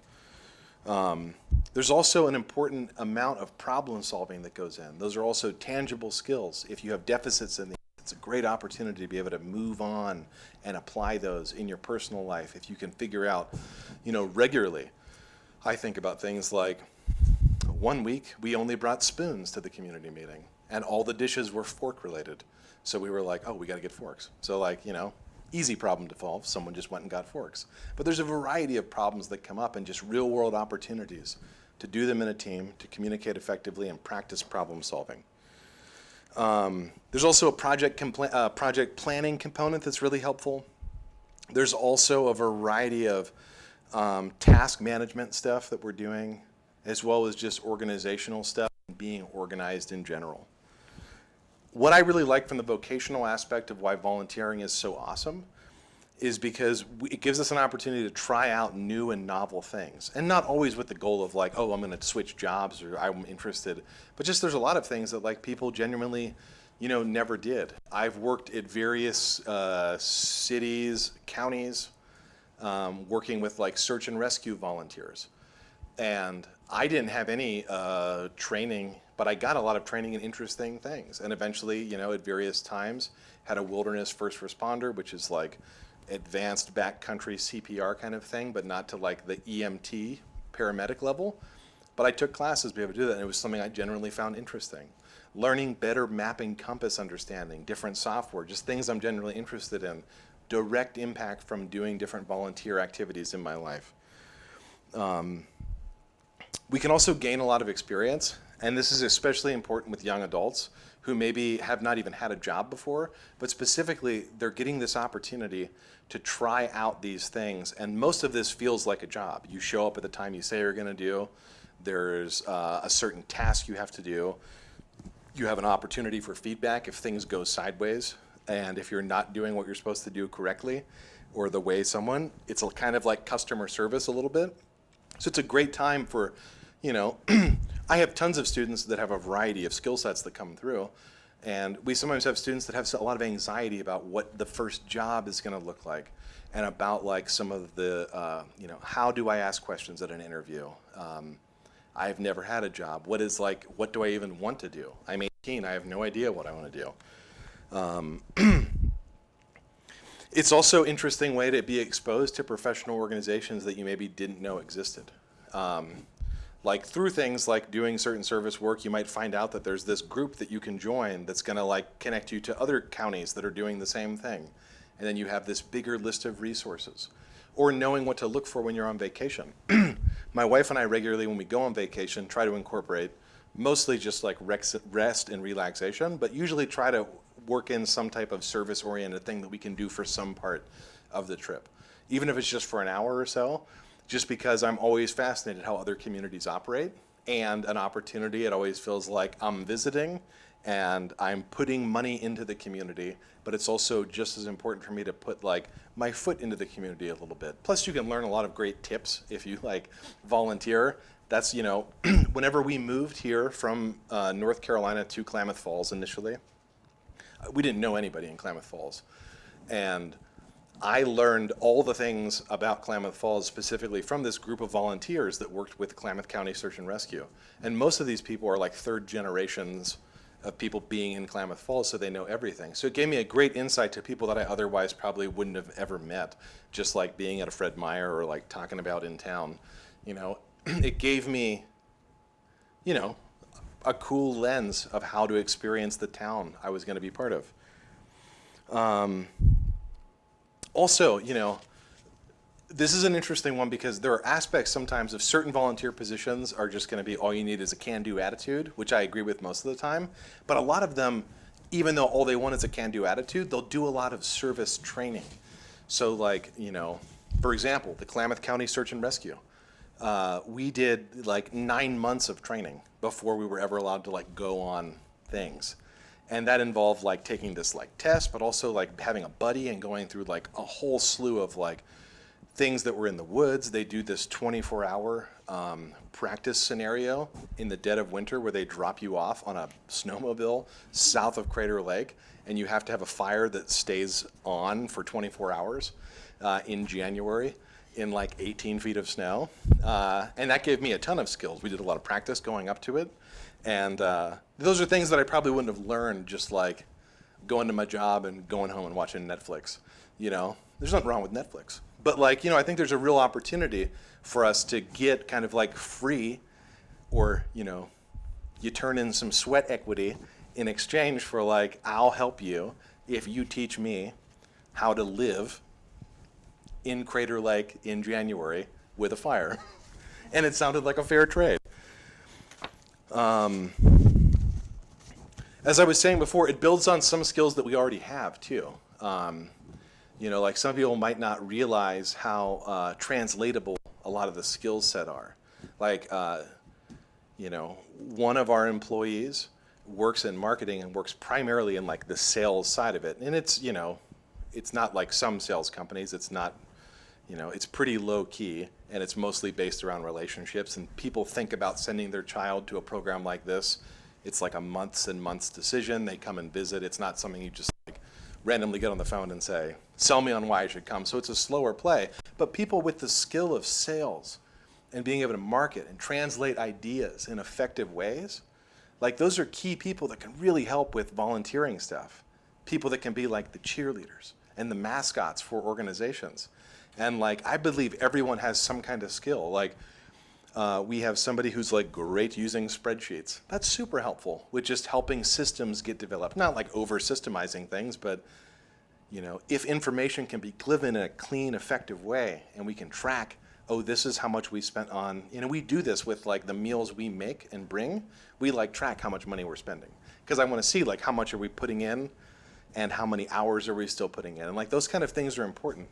There's also an important amount of problem solving that goes in. Those are also tangible skills. If you have deficits in it's a great opportunity to be able to move on and apply those in your personal life if you can figure out, regularly. I think about things like, one week we only brought spoons to the community meeting, and all the dishes were fork related. So we were like, oh, we got to get forks. So like, easy problem to solve. Someone just went and got forks. But there's a variety of problems that come up and just real world opportunities to do them in a team, to communicate effectively and practice problem solving. There's also a project planning component that's really helpful. There's also a variety of task management stuff that we're doing, as well as just organizational stuff and being organized in general. What I really like from the vocational aspect of why volunteering is so awesome is because it gives us an opportunity to try out new and novel things. And not always with the goal of like, oh, I'm gonna switch jobs or I'm interested, but just there's a lot of things that like people genuinely, never did. I've worked at various cities, counties, working with like search and rescue volunteers. And I didn't have any training, but I got a lot of training in interesting things. And eventually, at various times, had a wilderness first responder, which is like advanced backcountry CPR kind of thing, but not to like the EMT paramedic level. But I took classes to be able to do that, and it was something I generally found interesting. Learning better mapping compass understanding, different software, just things I'm generally interested in. Direct impact from doing different volunteer activities in my life. We can also gain a lot of experience, and this is especially important with young adults who maybe have not even had a job before, but specifically they're getting this opportunity to try out these things, and most of this feels like a job. You show up at the time you say you're gonna do, there's a certain task you have to do, you have an opportunity for feedback if things go sideways, and if you're not doing what you're supposed to do correctly, or the way someone, it's kind of like customer service a little bit. So it's a great time for, I have tons of students that have a variety of skill sets that come through, and we sometimes have students that have a lot of anxiety about what the first job is gonna look like, and about like some of the, how do I ask questions at an interview? I've never had a job. What do I even want to do? I'm 18, I have no idea what I wanna do. It's also an interesting way to be exposed to professional organizations that you maybe didn't know existed. Like through things like doing certain service work, you might find out that there's this group that you can join that's gonna like connect you to other counties that are doing the same thing. And then you have this bigger list of resources. Or knowing what to look for when you're on vacation. My wife and I regularly, when we go on vacation, try to incorporate mostly just like rest and relaxation, but usually try to work in some type of service-oriented thing that we can do for some part of the trip. Even if it's just for an hour or so, just because I'm always fascinated how other communities operate, and an opportunity, it always feels like I'm visiting and I'm putting money into the community, but it's also just as important for me to put like my foot into the community a little bit. Plus you can learn a lot of great tips if you like volunteer. That's, whenever we moved here from North Carolina to Klamath Falls initially, we didn't know anybody in Klamath Falls. And I learned all the things about Klamath Falls specifically from this group of volunteers that worked with Klamath County Search and Rescue. And most of these people are like third generations of people being in Klamath Falls, so they know everything. So it gave me a great insight to people that I otherwise probably wouldn't have ever met, just like being at a Fred Meyer or like talking about in town. It gave me, a cool lens of how to experience the town I was gonna be part of. Also, this is an interesting one because there are aspects sometimes of certain volunteer positions are just gonna be all you need is a can-do attitude, which I agree with most of the time. But a lot of them, even though all they want is a can-do attitude, they'll do a lot of service training. So like, for example, the Klamath County Search and Rescue. We did like 9 months of training before we were ever allowed to like go on things. And that involved like taking this like test, but also like having a buddy and going through like a whole slew of like things that were in the woods. They do this 24-hour practice scenario in the dead of winter where they drop you off on a snowmobile south of Crater Lake, and you have to have a fire that stays on for 24 hours in January in like 18 feet of snow. And that gave me a ton of skills. We did a lot of practice going up to it. And those are things that I probably wouldn't have learned just like going to my job and going home and watching Netflix. There's nothing wrong with Netflix, But like, I think there's a real opportunity for us to get kind of like free, or, you turn in some sweat equity in exchange for like, I'll help you if you teach me how to live in Crater Lake in January with a fire. And it sounded like a fair trade. As I was saying before, it builds on some skills that we already have too. Like some people might not realize how translatable a lot of the skill set are. Like, one of our employees works in marketing and works primarily in like the sales side of it. And it's, it's not like some sales companies. It's not, it's pretty low key, and it's mostly based around relationships. And people think about sending their child to a program like this. It's like a months and months decision. They come and visit. It's not something you just like randomly get on the phone and say, sell me on why I should come. So it's a slower play. But people with the skill of sales and being able to market and translate ideas in effective ways, like those are key people that can really help with volunteering stuff. People that can be like the cheerleaders and the mascots for organizations. And like, I believe everyone has some kind of skill. Like, we have somebody who's like great using spreadsheets. That's super helpful with just helping systems get developed. Not like over systemizing things, but if information can be given in a clean, effective way, and we can track, oh, this is how much we spent on, we do this with like the meals we make and bring. We like track how much money we're spending, because I want to see like how much are we putting in and how many hours are we still putting in. And like those kind of things are important.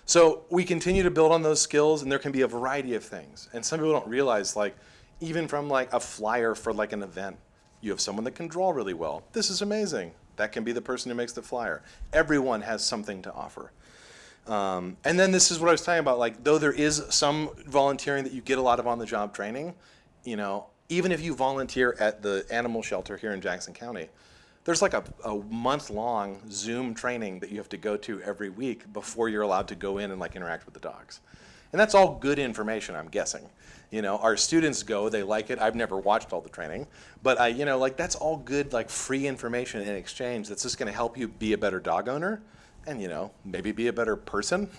So we continue to build on those skills, and there can be a variety of things. And some people don't realize, like, even from like a flyer for like an event, you have someone that can draw really well. This is amazing. That can be the person who makes the flyer. Everyone has something to offer. And then this is what I was talking about, like, though there is some volunteering that you get a lot of on-the-job training, even if you volunteer at the animal shelter here in Jackson County, there's like a month-long Zoom training that you have to go to every week before you're allowed to go in and like interact with the dogs. And that's all good information, I'm guessing. Our students go, they like it. I've never watched all the training, but like that's all good, like free information in exchange that's just gonna help you be a better dog owner and, maybe be a better person.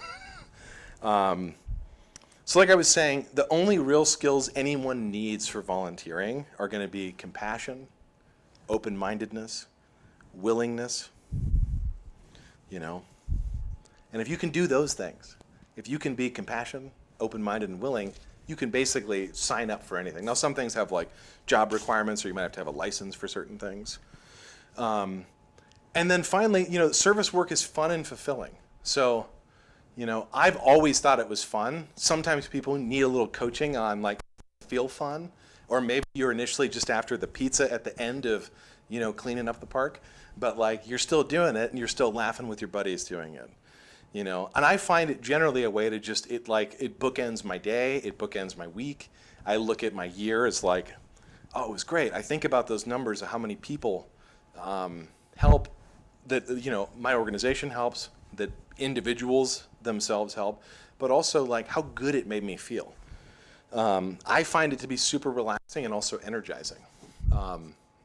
So like I was saying, the only real skills anyone needs for volunteering are gonna be compassion, open-mindedness, willingness, and if you can do those things, if you can be compassionate, open-minded, and willing, you can basically sign up for anything. Now, some things have like job requirements, or you might have to have a license for certain things. And then finally, service work is fun and fulfilling. So, I've always thought it was fun. Sometimes people need a little coaching on like feel fun, or maybe you're initially just after the pizza at the end of cleaning up the park, but like you're still doing it and you're still laughing with your buddies doing it, and I find it generally a way to just, it bookends my day, it bookends my week. I look at my year as like, oh, it was great. I think about those numbers of how many people help, that my organization helps, that individuals themselves help, but also like how good it made me feel. I find it to be super relaxing and also energizing.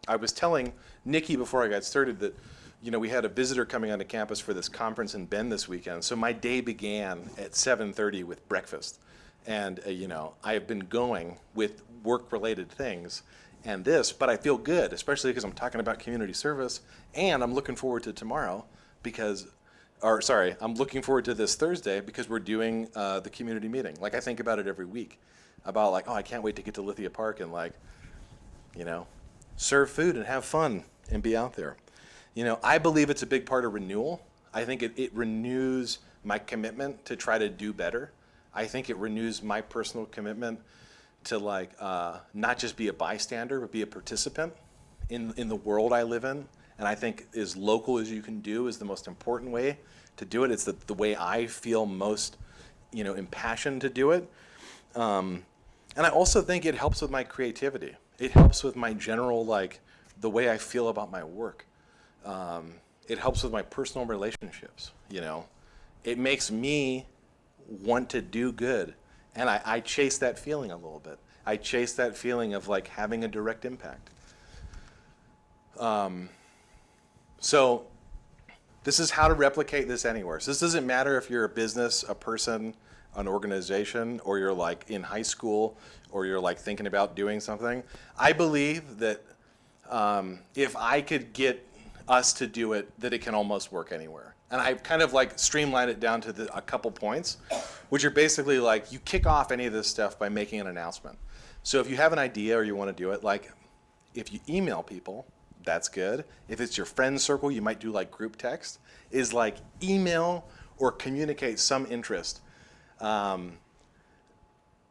I was telling Nikki before I got started that, we had a visitor coming onto campus for this conference in Bend this weekend. So my day began at 7:30 with breakfast. And, I have been going with work-related things and this, but I feel good, especially because I'm talking about community service, and I'm looking forward to tomorrow I'm looking forward to this Thursday because we're doing the community meeting. Like, I think about it every week about like, oh, I can't wait to get to Lithia Park and like, serve food and have fun and be out there. I believe it's a big part of renewal. I think it renews my commitment to try to do better. I think it renews my personal commitment to like not just be a bystander, but be a participant in the world I live in. And I think as local as you can do is the most important way to do it. It's the way I feel most, impassioned to do it. And I also think it helps with my creativity. It helps with my general, like, the way I feel about my work. It helps with my personal relationships, It makes me want to do good. And I chase that feeling a little bit. I chase that feeling of, like, having a direct impact. So This is how to replicate this anywhere. So this doesn't matter if you're a business, a person, an organization, or you're like in high school, or you're like thinking about doing something. I believe that if I could get us to do it, that it can almost work anywhere. And I've kind of like streamlined it down to a couple points, which are basically like you kick off any of this stuff by making an announcement. So if you have an idea or you want to do it, like if you email people, that's good. If it's your friend circle, you might do like group text, is like email or communicate some interest. And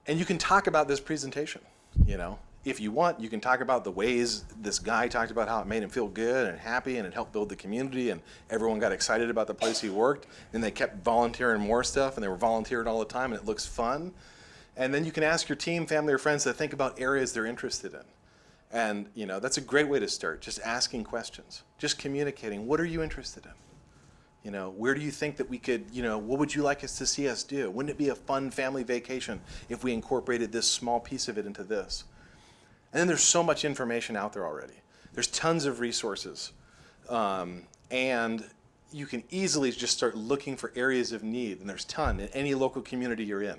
you can talk about this presentation, you know. If you want, you can talk about the ways this guy talked about how it made him feel good and happy and it helped build the community and everyone got excited about the place he worked and they kept volunteering more stuff and they were volunteering all the time and it looks fun. And then you can ask your team, family, or friends to think about areas they're interested in. And, you know, that's a great way to start, just asking questions, just communicating. What are you interested in? You know, where do you think that we could, you know, what would you like us to see us do? Wouldn't it be a fun family vacation if we incorporated this small piece of it into this? And then there's so much information out there already. There's tons of resources. And you can easily just start looking for areas of need, and there's a ton in any local community you're in.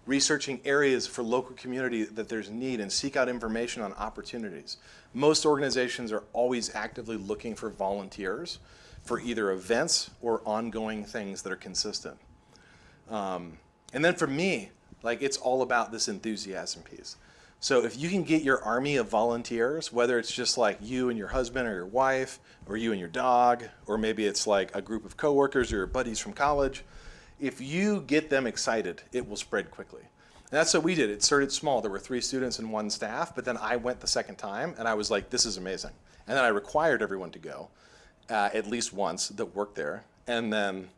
Researching areas for local community that there's need and seek out information on opportunities. Most organizations are always actively looking for volunteers for either events or ongoing things that are consistent. And then for me, like it's all about this enthusiasm piece. So if you can get your army of volunteers, whether it's just like you and your husband or your wife, or you and your dog, or maybe it's like a group of coworkers or your buddies from college, if you get them excited, it will spread quickly. And that's what we did. It started small. There were 3 students and 1 staff, but then I went the second time and I was like, this is amazing. And then I required everyone to go at least once that worked there. And then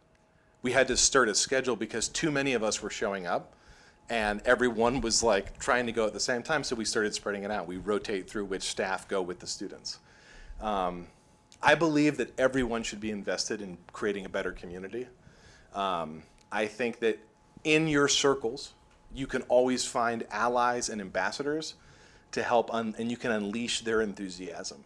we had to start a schedule because too many of us were showing up and everyone was like trying to go at the same time. So we started spreading it out. We rotate through which staff go with the students. I believe that everyone should be invested in creating a better community. I think that in your circles, you can always find allies and ambassadors to help, and you can unleash their enthusiasm.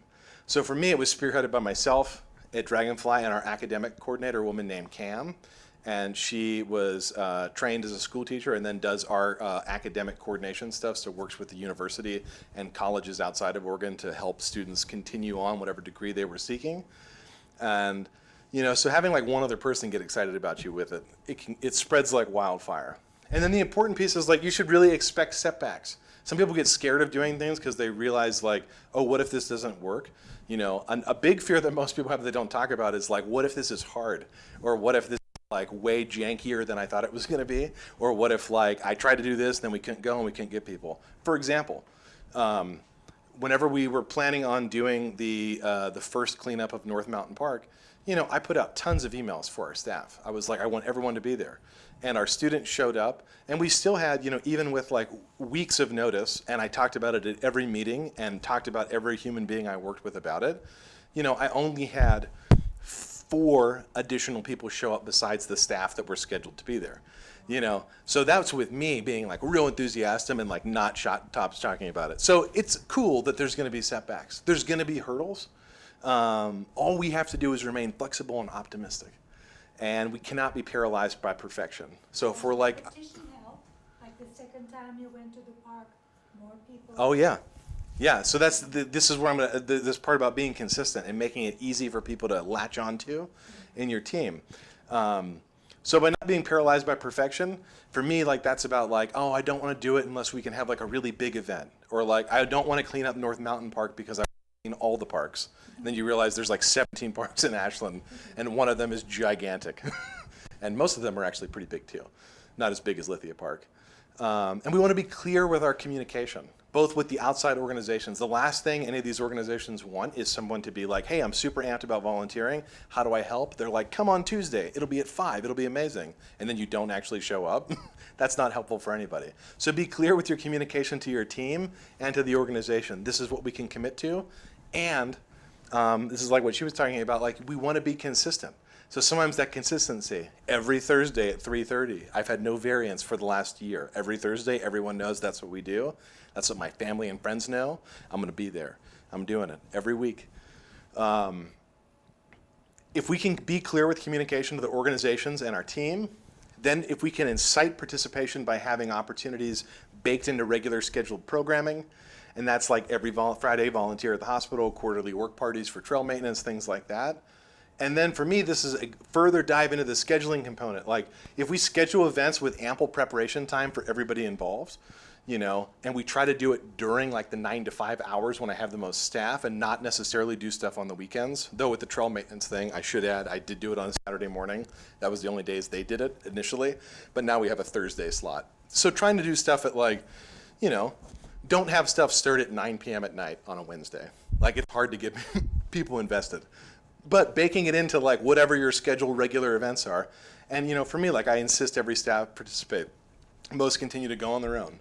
So for me, it was spearheaded by myself at Dragonfly and our academic coordinator, a woman named Cam. And she was trained as a school teacher and then does our academic coordination stuff, so works with the university and colleges outside of Oregon to help students continue on whatever degree they were seeking. And you know, so having like one other person get excited about you with it, it spreads like wildfire. And then the important piece is like you should really expect setbacks. Some people get scared of doing things because they realize like, oh, what if this doesn't work? You know, a big fear that most people have that they don't talk about is like, what if this is hard? Or what if this is like way jankier than I thought it was gonna be? Or what if like I tried to do this, then we couldn't go and we couldn't get people? For example, whenever we were planning on doing the first cleanup of North Mountain Park, you know, I put out tons of emails for our staff. I was like, I want everyone to be there. And our students showed up, and we still had, you know, even with like weeks of notice, and I talked about it at every meeting and talked about every human being I worked with about it, you know, I only had 4 additional people show up besides the staff that were scheduled to be there. You know, so that's with me being like real enthusiastic and like not talking about it. So it's cool that there's gonna be setbacks. There's gonna be hurdles. All we have to do is remain flexible and optimistic. And we cannot be paralyzed by perfection. So if we're like, Competition help? Like the second time you went to the park, more people. oh yeah, yeah. So that's this is where I'm gonna this part about being consistent and making it easy for people to latch onto in your team. So by not being paralyzed by perfection, for me, like that's about like, oh, I don't want to do it unless we can have like a really big event, or like I don't want to clean up North Mountain Park because I clean all the parks. And then you realize there's like 17 parks in Ashland, and one of them is gigantic, and most of them are actually pretty big too, not as big as Lithia Park. And we want to be clear with our communication, both with the outside organizations. The last thing any of these organizations want is someone to be like, hey, I'm super amped about volunteering. How do I help? They're like, come on Tuesday. It'll be at 5. It'll be amazing. And then you don't actually show up. That's not helpful for anybody. So be clear with your communication to your team and to the organization. This is what we can commit to. And this is like what she was talking about. Like, we want to be consistent. So sometimes that consistency, every Thursday at 3:30, I've had no variance for the last year. Every Thursday, everyone knows that's what we do. That's what my family and friends know. I'm going to be there. I'm doing it every week. if we can be clear with communication to the organizations and our team, then if we can incite participation by having opportunities baked into regular scheduled programming, and that's like every Friday volunteer at the hospital, quarterly work parties for trail maintenance, things like that. And then for me, this is a further dive into the scheduling component. Like if we schedule events with ample preparation time for everybody involved, you know, and we try to do it during like the 9 to 5 hours when I have the most staff and not necessarily do stuff on the weekends. Though with the trail maintenance thing, I should add, I did do it on a Saturday morning. That was the only days they did it initially, but now we have a Thursday slot. So trying to do stuff at like, you know, don't have stuff start at 9 p.m. at night on a Wednesday. Like it's hard to get people invested. But baking it into like whatever your scheduled regular events are. And you know, for me, like I insist every staff participate. Most continue to go on their own.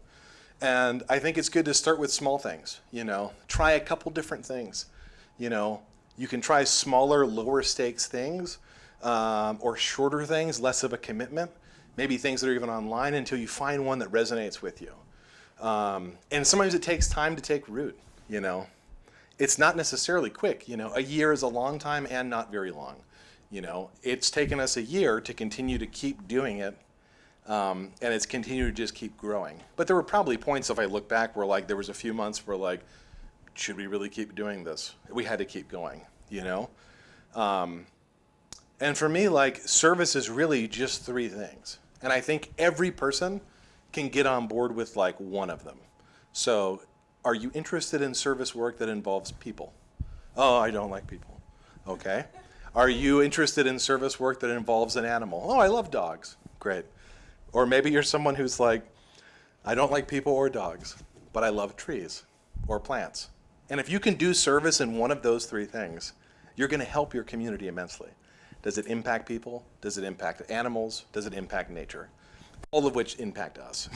And I think it's good to start with small things, you know, try a couple different things. You know, you can try smaller, lower stakes things or shorter things, less of a commitment, maybe things that are even online until you find one that resonates with you. And sometimes it takes time to take root, you know. It's not necessarily quick, you know, a year is a long time and not very long. You know, it's taken us a year to continue to keep doing it. And it's continued to just keep growing. But there were probably points, if I look back, where like there was a few months where like, should we really keep doing this? We had to keep going, you know? And for me, like service is really just 3 things. And I think every person can get on board with like one of them. So are you interested in service work that involves people? Oh, I don't like people. Okay. Are you interested in service work that involves an animal? Oh, I love dogs. Great. Or maybe you're someone who's like, I don't like people or dogs, but I love trees or plants. And if you can do service in one of those 3 things, you're going to help your community immensely. Does it impact people? Does it impact animals? Does it impact nature? All of which impact us.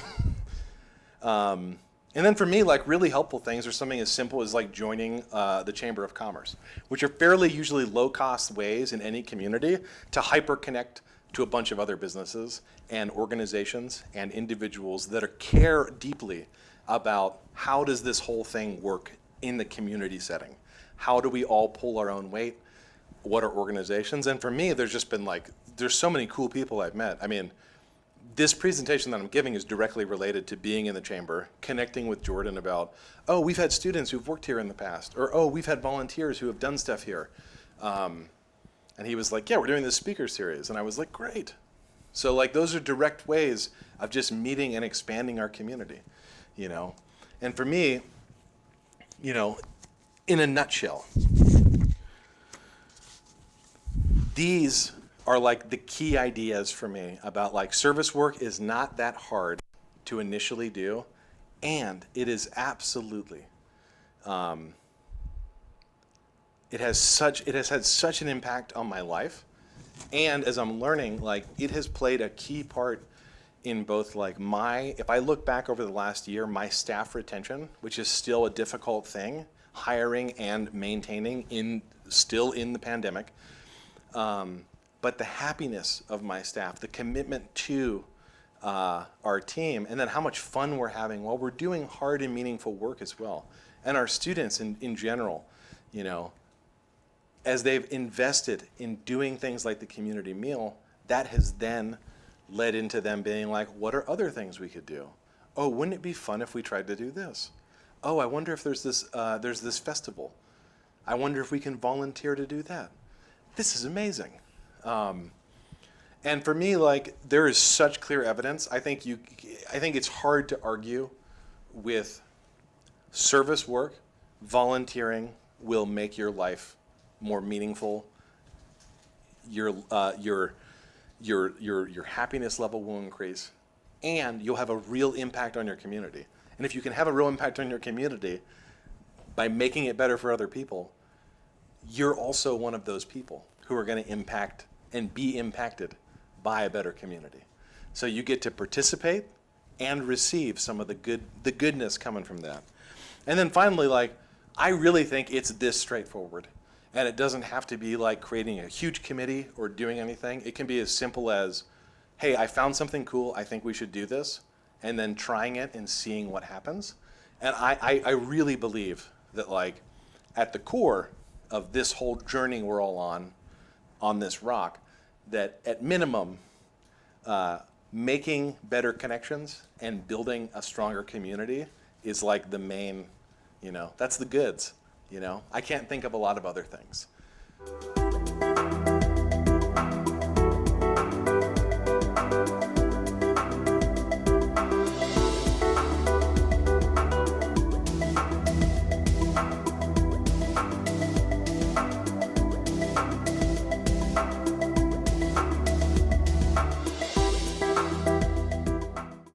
And then for me, like really helpful things are something as simple as like joining the Chamber of Commerce, which are fairly usually low-cost ways in any community to hyper-connect to a bunch of other businesses and organizations and individuals that care deeply about how does this whole thing work in the community setting? How do we all pull our own weight? What are organizations? And for me, there's just been like, there's so many cool people I've met. I mean, this presentation that I'm giving is directly related to being in the chamber, connecting with Jordan about, oh, we've had students who've worked here in the past, or oh, we've had volunteers who have done stuff here. And he was like, yeah, we're doing this speaker series. And I was like, great. So like those are direct ways of just meeting and expanding our community, you know. And for me, you know, in a nutshell, these are like the key ideas for me about like service work is not that hard to initially do, and it is absolutely, it has had such an impact on my life, and as I'm learning, like it has played a key part in both like if I look back over the last year, my staff retention, which is still a difficult thing, hiring and maintaining still in the pandemic, but the happiness of my staff, the commitment to our team, and then how much fun we're having while we're doing hard and meaningful work as well. And our students in general, you know, as they've invested in doing things like the community meal, that has then led into them being like, what are other things we could do? Oh, wouldn't it be fun if we tried to do this? Oh, I wonder if there's this festival. I wonder if we can volunteer to do that. This is amazing. And for me, like, there is such clear evidence. I think it's hard to argue with service work. Volunteering will make your life more meaningful. Your happiness level will increase, and you'll have a real impact on your community. And if you can have a real impact on your community by making it better for other people, you're also one of those people who are going to impact and be impacted by a better community. So you get to participate and receive some of the goodness coming from that. And then finally, like, I really think it's this straightforward. And it doesn't have to be like creating a huge committee or doing anything. It can be as simple as, hey, I found something cool, I think we should do this, and then trying it and seeing what happens. And I really believe that like at the core of this whole journey we're all on on this rock that at minimum, making better connections and building a stronger community is like the main, that's the goods, I can't think of a lot of other things.